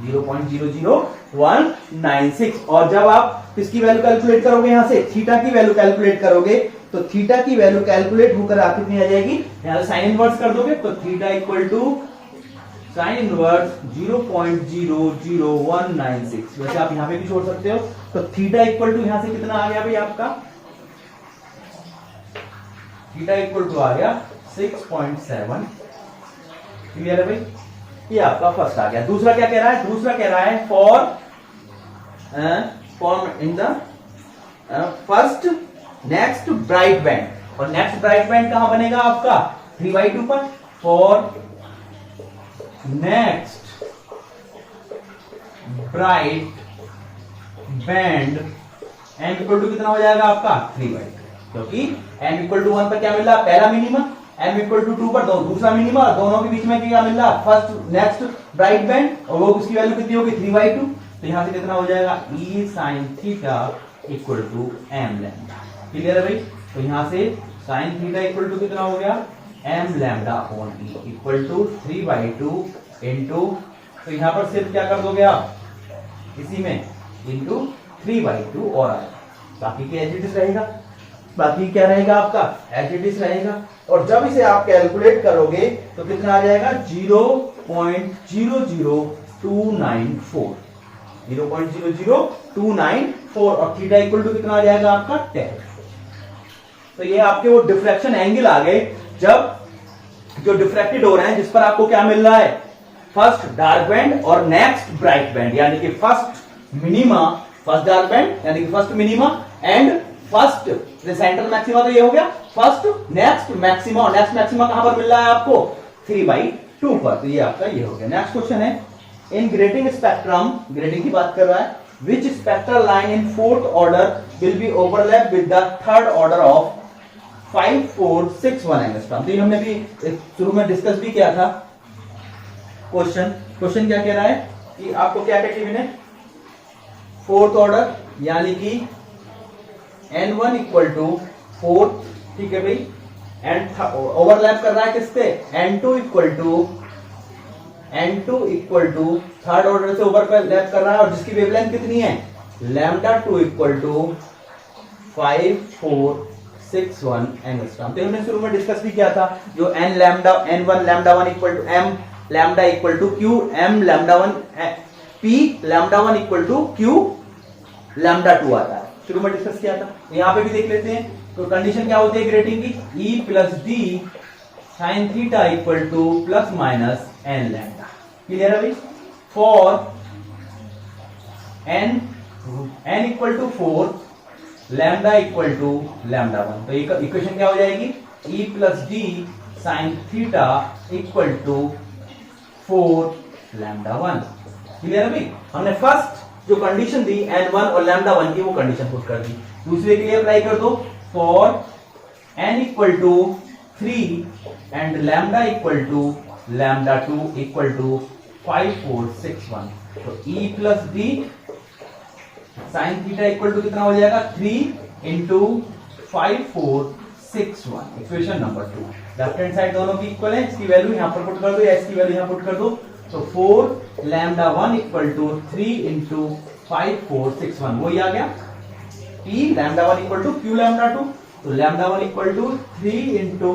0.00196। और जब आप किसकी वैल्यू कैलकुलेट करोगे? यहां से थीटा की वैल्यू कैलकुलेट करोगे, तो थीटा की वैल्यू कैलकुलेट होकर आप कितनी आ जाएगी? यहां से साइन इनवर्स कर दोगे, तो theta equal to sine inverse 0.00196। वैसे आप यहां पे भी छोड़ सकते हो। तो थीटा इक्वल टू यहां से कितना आ गया भाई आपका? थीटा इक्वल टू आ गया 6.7। क्लियर है भाई? ये आपका फर्स्ट आ गया। दूसरा क्या कह रहा है? दूसरा कह रहा है for in the first next bright band. और नेक्स्ट ब्राइट बैंड कहां बनेगा आपका? 3/2 पर। For next bright band m equal to कितना हो जाएगा आपका? 3/2। क्योंकि m इक्वल टू 1 पर क्या मिल रहा? पहला मिनिमा। m इक्वल टू 2 पर दूसरा मिनिमा। दोनों के बीच में क्या मिल रहा? First next bright band. और वो किसकी वैल्यू कितनी होगी? 3/2। तो यहां से कितना हो जाएगा? E sin theta equal to m lambda. Clear है भाई? तो यहां से sin थीटा इक्वल टू कितना हो गया? m lambda upon e equal to 3/2 into, तो यहां पर सिर्फ क्या कर दोगे आप? इसी में इंटू 3/2 और आएगा। बाकी क्या एज इट इज रहेगा? बाकी क्या रहेगा आपका? एज इट इज रहेगा। और जब इसे आप कैलकुलेट करोगे तो कितना आ जाएगा? 0.00294। 0.00294। और थीटा इक्वल टू कितना आ जाएगा आपका? 10। तो ये आपके वो डिफ्रैक्शन एंगल आ गए जब जो डिफ्रैक्टेड हो रहे हैं, जिस पर आपको क्या मिल रहा है? फर्स्ट डार्क बैंड और नेक्स्ट ब्राइट बैंड, यानी कि first minima, first dark band यानी कि first minima and first central maxima. तो ये हो गया फर्स्ट नेक्स्ट मैक्सिमा। और नेक्स्ट मैक्सिमा कहां पर मिल रहा है आपको? 3/2 पर। तो ये आपका ये हो गया। नेक्स्ट क्वेश्चन है, इन ग्रेटिंग स्पेक्ट्रम, ग्रेटिंग की बात कर रहा है, which spectral line in fourth order will be overlap with the third order of 5461 angstrom. तो हमने भी शुरू में डिस्कस भी किया था। क्वेश्चन क्या कह रहा है कि आपको क्या क्या गिवन है? फोर्थ ऑर्डर यानी कि n1 इक्वल टू फोर्थ। ठीक है भाई। एंड ओवरलैप कर रहा है किससे? n2 equal to third order से ओवरलैप कर रहा है। और जिसकी वेवलेंथ कितनी है? λ2 इक्वल टू 5461 एंगस्ट्रॉम। तो हमने शुरू में डिस्कस भी किया था, जो n1 λ1 equal to m lambda equal to Q m λ1 P lambda 1 equal to Q lambda 2 आता है, शुरू में डिस्कस किया था। यहां पे भी देख लेते हैं, तो कंडीशन क्या होती है ग्रेटिंग की, E plus D sine theta equal to plus minus n lambda. Clear है भाई? For n equal to 4 lambda equal to lambda 1, तो इक्वेशन क्या हो जाएगी, E plus D sine theta equal to 4 lambda 1। Clear है भाई? हमने फर्स्ट जो कंडीशन दी n1 और लैम्डा 1 की, वो कंडीशन पुट कर दी। दूसरे के लिए अप्लाई कर दो, for n equal to 3 and lambda equal to lambda 2 equal to 5 4 6 1, तो E plus D sine theta equal to कितना हो जाएगा, 3 into 5 4 6 1, equation number 2। Left hand side दोनों की इक्वल है, इसकी वैल्यू यहां पर पुट कर दो या इसकी वैल्यू यहां पुट कर दो, तो 4 लैम्डा 1 इक्वल टू 3 इंटू 5 4 6 1, वही आ गया। P lambda 1 equal to Q lambda 2, तो lambda 1 equal to 3 into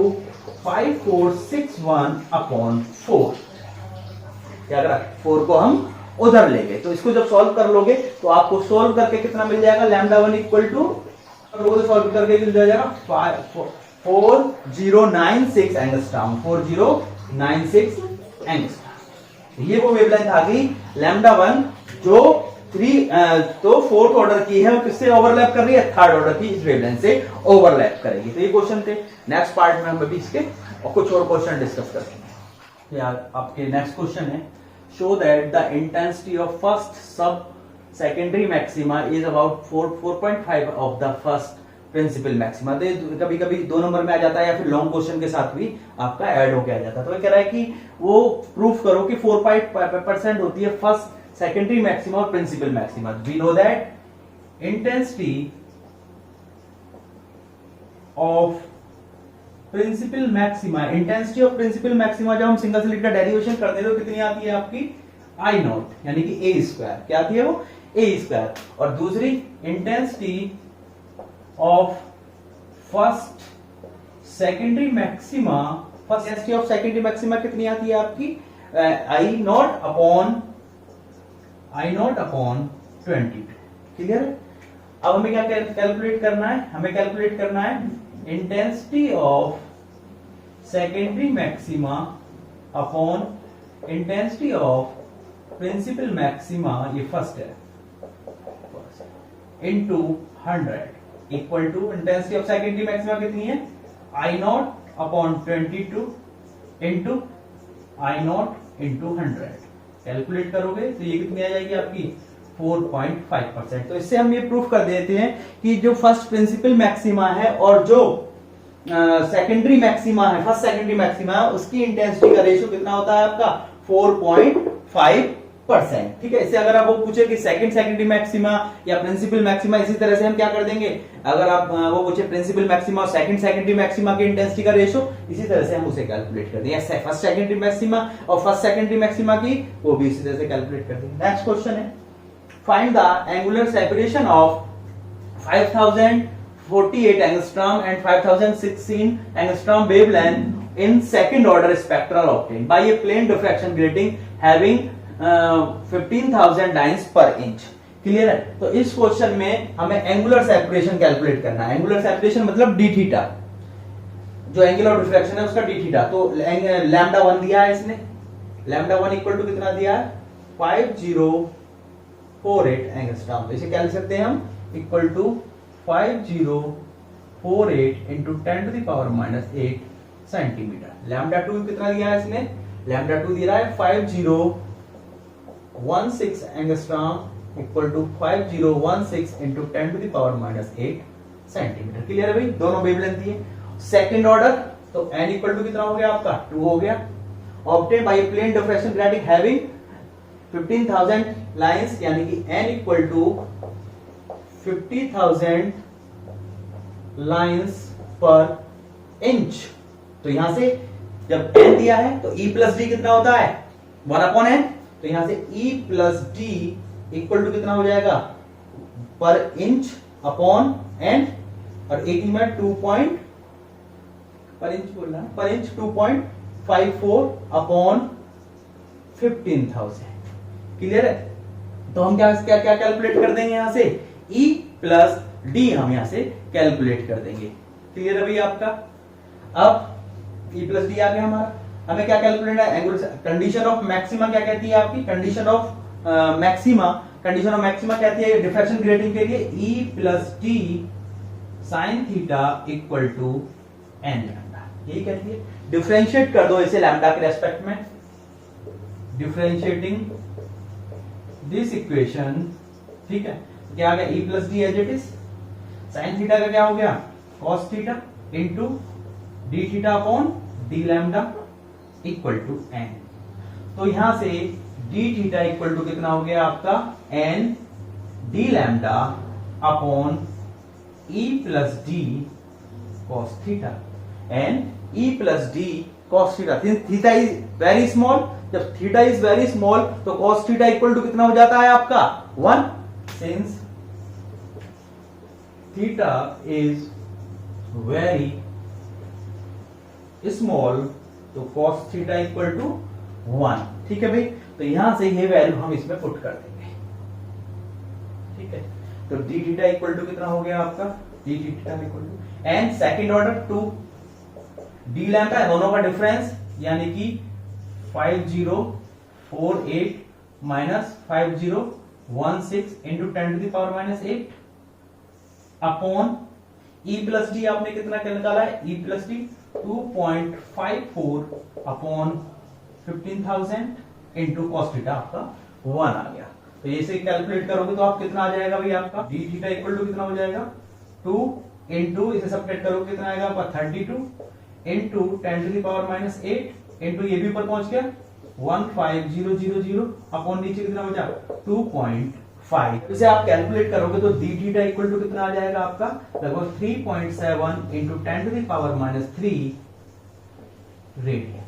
5 4 6 1 upon 4। क्या करा, 4 को हम उधर ले गए, तो इसको जब सॉल्व कर लोगे तो आपको सॉल्व करके कितना मिल जाएगा, लैम्डा 1 इक्वल टू, सॉल्व करके मिल जाएगा 4096 एंगस्ट्रॉम, 4096 एंगस्ट्रॉम। ये वो वेवलेंथ आ गई लैम्डा 1 जो 3 तो फोर्थ ऑर्डर की है, किससे ओवरलैप कर रही है, थर्ड ऑर्डर की इस वेवलेंथ से ओवरलैप करेगी। तो ये क्वेश्चन थे। नेक्स्ट पार्ट में हम अभी इसके और कुछ और क्वेश्चन डिस्कस करेंगे। यार आपके नेक्स्ट क्वेश्चन है, show that the intensity of first sub secondary maxima is about 4.5 of the first principal maxima. तो कभी कभी 2 नंबर में आ जाता है या फिर लॉन्ग क्वेश्चन के साथ भी आपका ऐड होके आ जाता है। तो ये कह रहा है कि वो प्रूफ करो कि 4.5% होती है फर्स्ट सेकेंडरी मैक्सिमा और principal maxima. We know that intensity of principal maxima, intensity of principal maxima जब हम सिंगल स्लिट का डेरिवेशन करते हैं तो कितनी आती है आपकी, आई नॉट, यानी कि ए स्क्वायर। क्या आती है वो, ए स्क्वायर। और दूसरी intensity of first secondary maxima, first intensity of secondary maxima कितनी आती है आपकी, आई नॉट अपॉन 22। क्लियर है? अब हमें क्या कैलकुलेट करना है, हमें कैलकुलेट करना है intensity of secondary maxima upon intensity of principal maxima, ये फर्स्ट है, into 100 equal to intensity of secondary maxima कितनी है, I naught upon 22 into I naught into 100। Calculate करोगे तो ये कितनी आ जाएगी आपकी 4.5%। तो इससे हम ये प्रूफ कर देते हैं कि जो फर्स्ट प्रिंसिपल मैक्सिमा है और जो सेकेंडरी मैक्सिमा है, फर्स्ट सेकेंडरी मैक्सिमा है, उसकी इंटेंसिटी का रेशियो कितना होता है आपका 4.5%। ठीक है? इससे अगर आप वो पूछे कि सेकेंडरी मैक्सिमा या प्रिंसिपल मैक्सिमा, इसी तरह से हम क्या कर देंगे, अगर आप वो पूछे प्रिंसिपल मैक्सिमा और सेकेंडरी मैक्सिमा की इंटेंसिटी का रेशियो, इसी तरह से हम उसे कैलकुलेट कर देंगे। फर्स्ट सेकेंडरी मैक्सिमा और फर्स्ट सेकेंडरी मैक्सिमा की वो भी इसी तरह से कैलकुलेट कर देंगे। नेक्स्ट क्वेश्चन है, find the angular separation of 5048 angstrom and 5016 angstrom wavelength in second order spectral obtained by a plane diffraction grating having 15,000 lines per inch। Clear है? तो इस क्वेश्चन में हमें एंगुलर सेपरेशन कैलकुलेट करना है। एंगुलर सेपरेशन मतलब D theta, जो angle of diffraction है उसका डी थीटा। तो लैम्डा 1 दिया है इसने, लैम्डा 1 इक्वल टू कितना दिया है, 5048 एंगस्ट्रॉम। इसे क्या लिख सकते हैं हम, equal to 5048 into 10 to the power -8 centimetre. Lambda 2 कितना दिया है इसने, लैम्डा 2 दिया है 5016 angstrom equal to 5016 into 10 to the power -8 centimetre. Clear है भाई? दोनों वेवलेंथ दिए। सेकंड ऑर्डर तो n इक्वल टू कितना हो गया आपका, 2 हो गया। Obtain by plane diffraction grating having 15,000 lines, यानी कि n equal to 50,000 lines per inch. तो यहां से जब n दिया है तो e प्लस डी कितना होता है, 1/n। तो यहां से e plus D equal to कितना हो जाएगा, पर इंच अपॉन n, और एक ही में 2 पॉइंट पर इंच बोलना, पर इंच 2.54 अपॉन 15,000। क्लियर है? तो हम क्या क्या क्या कैलकुलेट कर देंगे यहां से, E प्लस डी हम यहां से कैलकुलेट कर देंगे। क्लियर है भैया आपका? अब E प्लस डी आ गया हमारा, हमें क्या कैलकुलेट है, एंगुलर कंडीशन ऑफ मैक्सिमा क्या कहती है आपकी, condition of maxima, condition of maxima कहती है डिफ्रैक्शन ग्रेटिंग के लिए E plus D sine theta equal to N lambda, यही कहती है। डिफरेंशिएट कर दो इसे लैम्डा के रेस्पेक्ट में, डिफरेंशिएटिंग दिस इक्वेशन, ठीक है, क्या आ गया E plus d as it is, sine theta का क्या हो गया cos theta into d theta upon d lambda equal to n. तो यहां से डी थीटा इक्वल टू कितना हो गया आपका n d lambda upon E plus d cos theta, n E plus d cos theta. Theta is very small, जब theta is very small तो cos theta equal to कितना हो जाता है आपका 1, since theta is very small तो cos theta equal to 1, ठीक है भाई। तो यहां से ये वैल्यू हम इसमें पुट कर देंगे, ठीक है। तो डी थीटा इक्वल टू कितना हो गया आपका, d theta equal to and second order 2 d lambda, दोनों का डिफरेंस यानी कि 5048 minus 5016 into 10 to the power minus 8 upon E plus d आपने कितना क्या निकाला है, E plus d 2.54 upon 15,000 into cos theta आपका 1 आ गया। तो ये से कैलकुलेट करोगे तो आप कितना आ जाएगा भाई आपका डी थीटा इक्वल टू कितना हो जाएगा 2 इंटू इसे सब्ट्रैक्ट करोगे कितना आएगा आपका 32 into 10 to the power minus 8 into ये भी ऊपर पहुंच गया 15000 अपॉन नीचे कितना हो जाएगा 2.5। इसे आप कैलकुलेट करोगे तो डी थीटा इक्वल टू कितना आ जाएगा आपका लगभग 3.7 into 10 to the power minus 3 radian.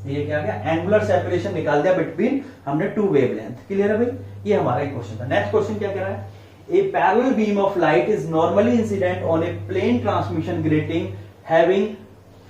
ये क्या गया, एंगुलर सेपरेशन निकाल दिया बिटवीन हमने टू वेवलेंथ। क्लियर है भाई, ये हमारा एक क्वेश्चन था। नेक्स्ट क्वेश्चन क्या कह रहा है, a parallel beam of light is normally incident on a plane transmission grating having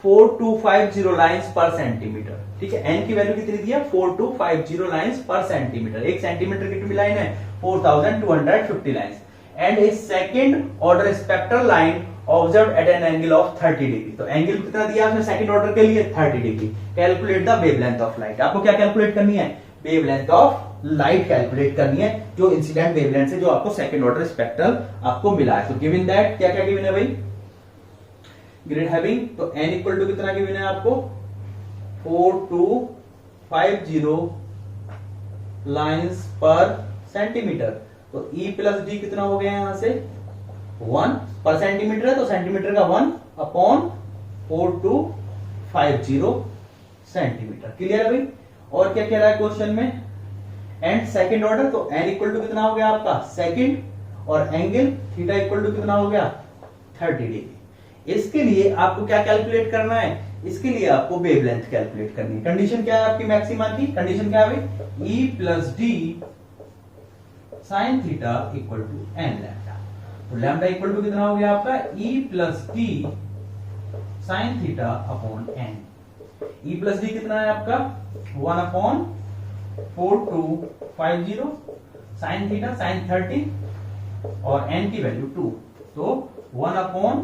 4250 lines per centimetre. ठीक है, एन की वैल्यू कितनी दी है 4250 लाइंस पर सेंटीमीटर। एक सेंटीमीटर कितनी लाइन है 4250 lines and A second order spectral line observe eight an angle of 30 degree. तो angle कितना दिया आपने सेकंड ऑर्डर के लिए 30 degree. Calculate the wavelength of light. आपको क्या कैलकुलेट करनी है, वेवलेंथ ऑफ लाइट कैलकुलेट करनी है, जो इंसिडेंट वेवलेंथ है जो आपको सेकंड ऑर्डर स्पेक्ट्रल आपको मिला है। तो गिवन दैट क्या क्या गिवन है भाई, ग्रेड हैविंग, तो n इक्वल टू कितना गिवन है आपको 4250 लाइंस पर सेंटीमीटर। तो E प्लस डी कितना हो गया यहां से 1 पर सेंटीमीटर है, तो सेंटीमीटर का 1 अपॉन 4250 सेंटीमीटर। क्लियर है भाई। और क्या कह रहा है क्वेश्चन में, एंड सेकंड ऑर्डर, तो n इक्वल टू कितना हो गया आपका सेकंड और एंगल थीटा इक्वल टू कितना हो गया 30 डिग्री। इसके लिए आपको क्या कैलकुलेट करना है, इसके लिए आपको वेवलेंथ कैलकुलेट करनी है। कंडीशन क्या है आपकी मैक्सिमा की, कंडीशन क्या है भाई E plus D sine theta equal to N lambda. तो लैम्डा इक्वल टू कितना हो गया आपका E plus D sine theta upon n. E plus d कितना है आपका 1 अपॉन 4250 साइन थीटा साइन 30 और n की वैल्यू 2, तो 1 अपॉन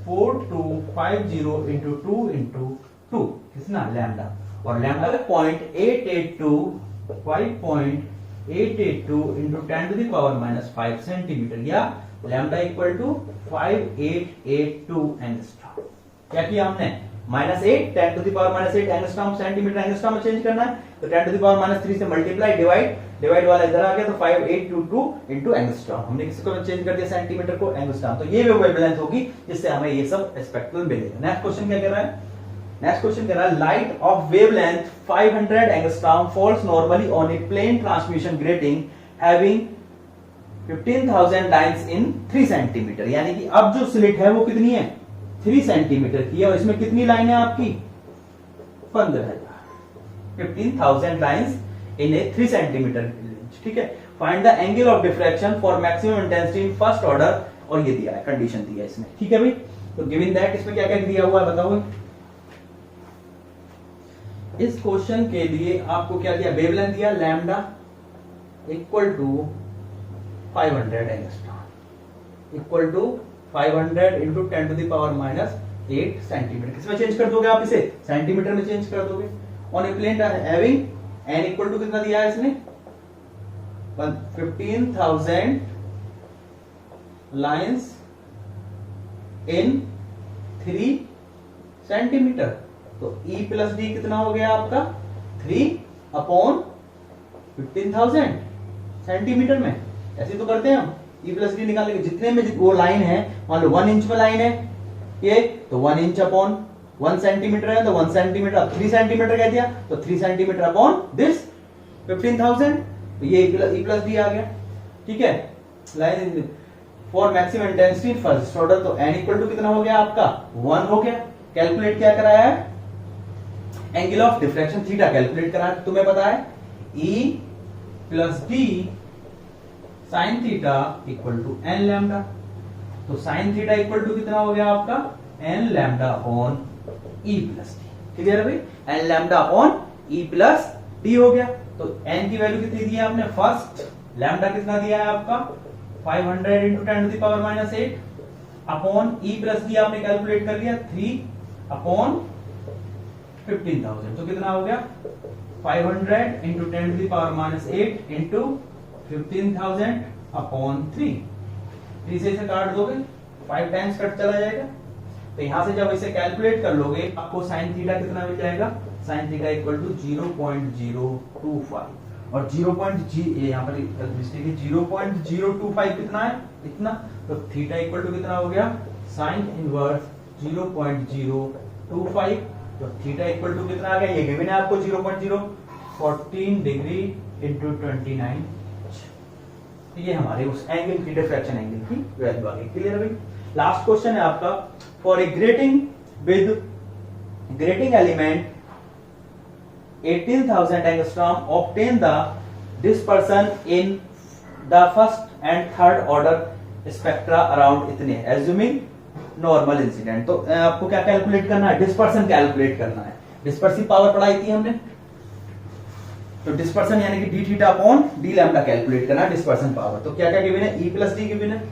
4250 इंटू 2 इंटू 2 कितना लैम्डा, और lambda 5.882 into 10 to the power minus 5 centimetre, या लैम्डा इक्वल टू 5882 एंगस्ट्रॉम। क्या किया हमने -8 10 to the power -8 angstrom, centimetre angstrom में चेंज करना है, तो 10 टू द पावर -3 से मल्टीप्लाई डिवाइड वाला इधर आ गया, तो 5822 इंटू एंगस्ट्रॉम। हमने किसी को चेंज कर दिया सेंटीमीटर को एंगस्ट्रॉम, तो ये वेवलेंथ होगी जिससे हमें ये सब स्पेक्ट्रल मिलेगा। नेक्स्ट क्वेश्चन क्या कह रहा है, नेक्स्ट क्वेश्चन कह रहा है light of wavelength 500 angstrom falls normally on a plane transmission grating having 15,000 lines in 3 centimetre. यानी कि अब जो स्लिट है वो कितनी है 3 सेंटीमीटर की है, और इसमें कितनी लाइन है आपकी 15,000 लाइंस इन ए 3 सेंटीमीटर रेंज। ठीक है, find the angle of diffraction for maximum intensity in first order, और ये दिया है कंडीशन दी है इसमें। ठीक है भाई, तो गिवन दैट इसमें क्या क्या दिया हुआ है बताओ। इस क्वेश्चन के लिए आपको क्या दिया, वेवलेंथ दिया lambda equal to 500 angstrom equal to 500 into 10 to the power minus 8 centimetre. किसमें चेंज कर दोगे आप इसे? सेंटीमीटर में चेंज कर दोगे। On a plane having n equal to कितना दिया है इसने? 15,000 लाइन्स इन 3 सेंटीमीटर। तो E प्लस डी कितना हो गया आपका? 3/15,000 सेंटीमीटर में। ऐसे तो करते हैं हम, E प्लस डी निकालेंगे जितने में वो लाइन है, मान लो 1 इंच में लाइन है ये, तो 1 इंच अपॉन 1 सेंटीमीटर है, तो 1 सेंटीमीटर, अब 3 सेंटीमीटर कह दिया तो 3 सेंटीमीटर अपॉन दिस 15,000, तो ये E प्लस डी आ गया। ठीक है, line for maximum intensity first order, तो n इक्वल टू कितना हो गया आपका? 1 हो गया। कैलकुलेट क्या कराया है? Angle of diffraction theta calculate करा, तुम्हें पता है E plus D sine theta equal to N lambda. तो साइन थीटा इक्वल टू कितना हो गया आपका? N lambda upon E plus d. Clear है भाई? N lambda upon E plus d हो गया। तो n की वैल्यू कितनी दी है आपने? फर्स्ट लैम्डा कितना दिया है आपका? 500 into 10 to the power minus 8 upon E plus d आपने कैलकुलेट कर लिया 3 अपॉन 15,000। तो कितना हो गया? 500 into 10 to the power minus 8 into 15,000 upon 3 से इसे काट दोगे 5 टाइम्स कट चला जाएगा। तो यहां से जब इसे कैलकुलेट कर लोगे आपको साइन थीटा कितना मिल जाएगा? साइन थीटा इक्वल टू 0.025 और 0.0 यहाँ पर मिस्टेक है, 0.025 कितना है? इतना। तो थीटा इक्वल टू कितना हो गया? Sine inverse 0.025। तो थीटा इक्वल टू कितना आ गया? ये गिवन है आपको 0.014 डिग्री इंटू 29। ये हमारे उस एंगल की डिफ्रैक्शन एंगल की वैल्यू आ गई। क्लियर है भाई? लास्ट क्वेश्चन है आपका, for a grating with grating element 18,000 angstrom obtain the dispersion in the first and third order spectra around इतने, एज्यूमिंग नॉर्मल इंसिडेंट। तो आपको क्या कैलकुलेट करना है? डिस्पर्सन कैलकुलेट करना है। डिस्पर्सिव पावर पढ़ाई थी हमने, तो डिस्पर्सन यानी कि D theta upon d lambda calculate करना है डिस्पर्सन पावर। तो क्या क्या गिवन है? E प्लस डी गिवन है।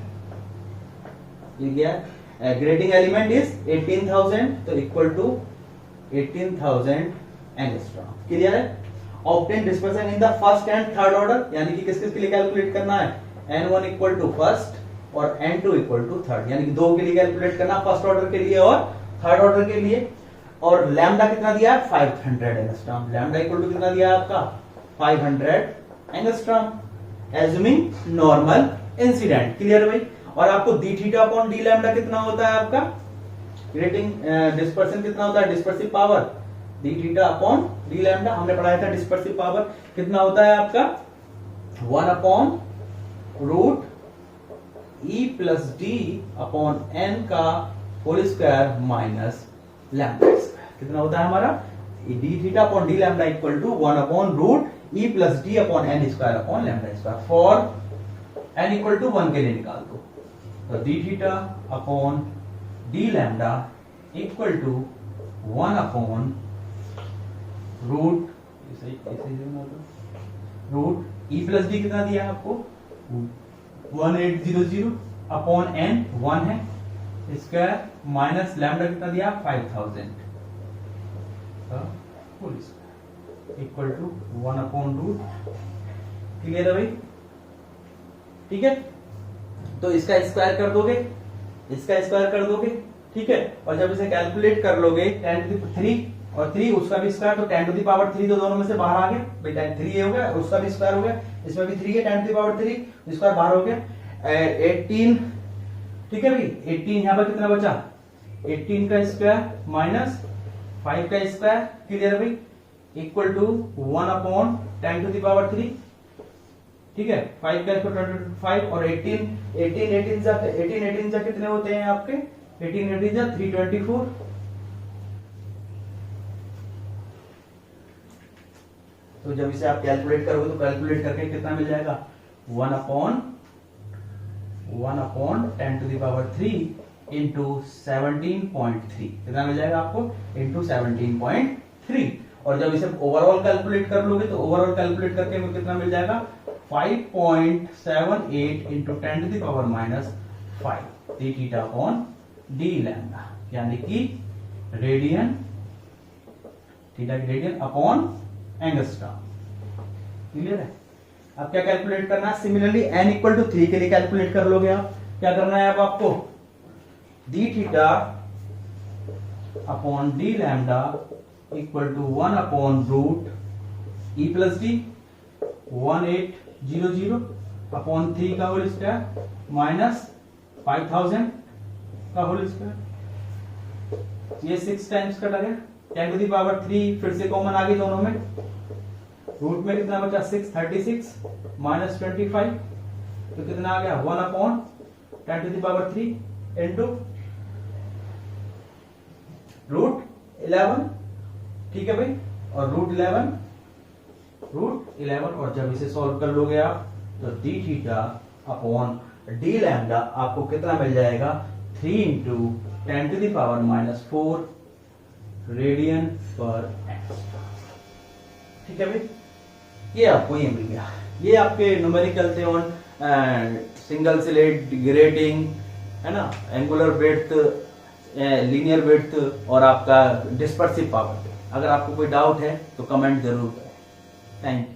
ये क्या है? ग्रेटिंग एलिमेंट इज 18,000, तो इक्वल टू 18,000 एंगस्ट्रॉम। क्लियर है? Obtain dispersion in the first and third order, यानी कि किस किस के लिए कैलकुलेट करना है? n1 इक्वल टू फर्स्ट और n2 इक्वल टू थर्ड, यानी कि दो के लिए कैलकुलेट करना, फर्स्ट ऑर्डर के लिए और थर्ड ऑर्डर के लिए। और लैम्डा कितना दिया है? 500 एंगस्ट्रॉम। लैम्डा इक्वल टू कितना दिया है आपका? 500 angstrom, assuming normal incident. Clear है भाई? और आपको d theta upon d lambda कितना होता है आपका? ग्रेटिंग डिस्पर्सन कितना होता है? Dispersive power D theta upon d lambda, हमने पढ़ाया था। डिस्पर्सिव पावर कितना होता है आपका? 1 upon root E plus d upon n का whole square minus lambda square. कितना होता है हमारा? D theta upon d lambda equal to 1 upon root E plus d upon n square upon lambda square. For n equal to 1 के लिए निकाल दो, तो d theta upon d lambda equal to 1 upon root E plus d कितना दिया है आपको? 1800 upon n 1 है स्क्वायर माइनस लैम्डा कितना दिया? 5,000 equal to 1 upon root. Clear है भाई? ठीक है, तो इसका स्क्वायर कर दोगे, इसका स्क्वायर कर दोगे। ठीक है, और जब इसे कैलकुलेट कर लोगे 10 टू द 3 और 3 उसका भी स्क्वायर, तो 10 टू द पावर 3 तो दोनों में से बाहर आ गया भाई। 3 ये हो गया, उसका भी स्क्वायर हो गया, इसमें भी 3 है, 10 टू द पावर 3 स्क्वायर बाहर हो गया। 18, ठीक है भाई। 18 यहां पर कितना बचा? 18 का स्क्वायर माइनस 5 का स्क्वायर। क्लियर है भाई? Equal to 1 upon 10 to the power 3। ठीक है, 5 का स्क्वायर 5 और 18 जा कितने होते हैं आपके? 18 जा 324। तो जब इसे आप कैलकुलेट करोगे तो कैलकुलेट करके कितना मिल जाएगा? 1 upon 10 to the power 3 into 17.3 कितना मिल जाएगा आपको? इंटू 17.3। और जब इसे ओवरऑल कैलकुलेट कर लोगे तो ओवरऑल कैलकुलेट करके कितना मिल जाएगा? 5.78 into 10 to the power minus 5 d theta upon d lambda, यानी कि रेडियन, थीटा की रेडियन अपॉन एंगस्ट्रॉम। क्लियर है? अब क्या कैलकुलेट करना है? सिमिलरली n इक्वल टू 3 के लिए कैलकुलेट कर लोगे आप। क्या करना है अब आपको? D theta upon d lambda equal to 1 upon root e plus d 1800 upon 3 का होल स्क्वायर माइनस 5000 का होल स्क्वायर। ये 6 टाइम्स कटा गया, 10 टू दी पावर 3 फिर से कॉमन आ गई दोनों में। रूट में कितना बचा? 636 माइनस 25, तो कितना आ गया? 1 upon 10 to the power 3 into root 11। ठीक है भाई, और रूट 11, और जब इसे सॉल्व कर लोगे आप तो d theta upon d lambda आपको कितना मिल जाएगा? 3 into 10 to the power minus 4 radian पर एंगस्ट्रॉम। ठीक है भाई, ये आपको ये मिल गया। ये आपके न्यूमेरिकल थे ऑन सिंगल स्लिट ग्रेटिंग, है ना, एंगुलर ब्रेड्थ, लीनियर ब्रेड्थ और आपका डिस्पर्सिव पावर। अगर आपको कोई डाउट है तो कमेंट जरूर करें। Thank you.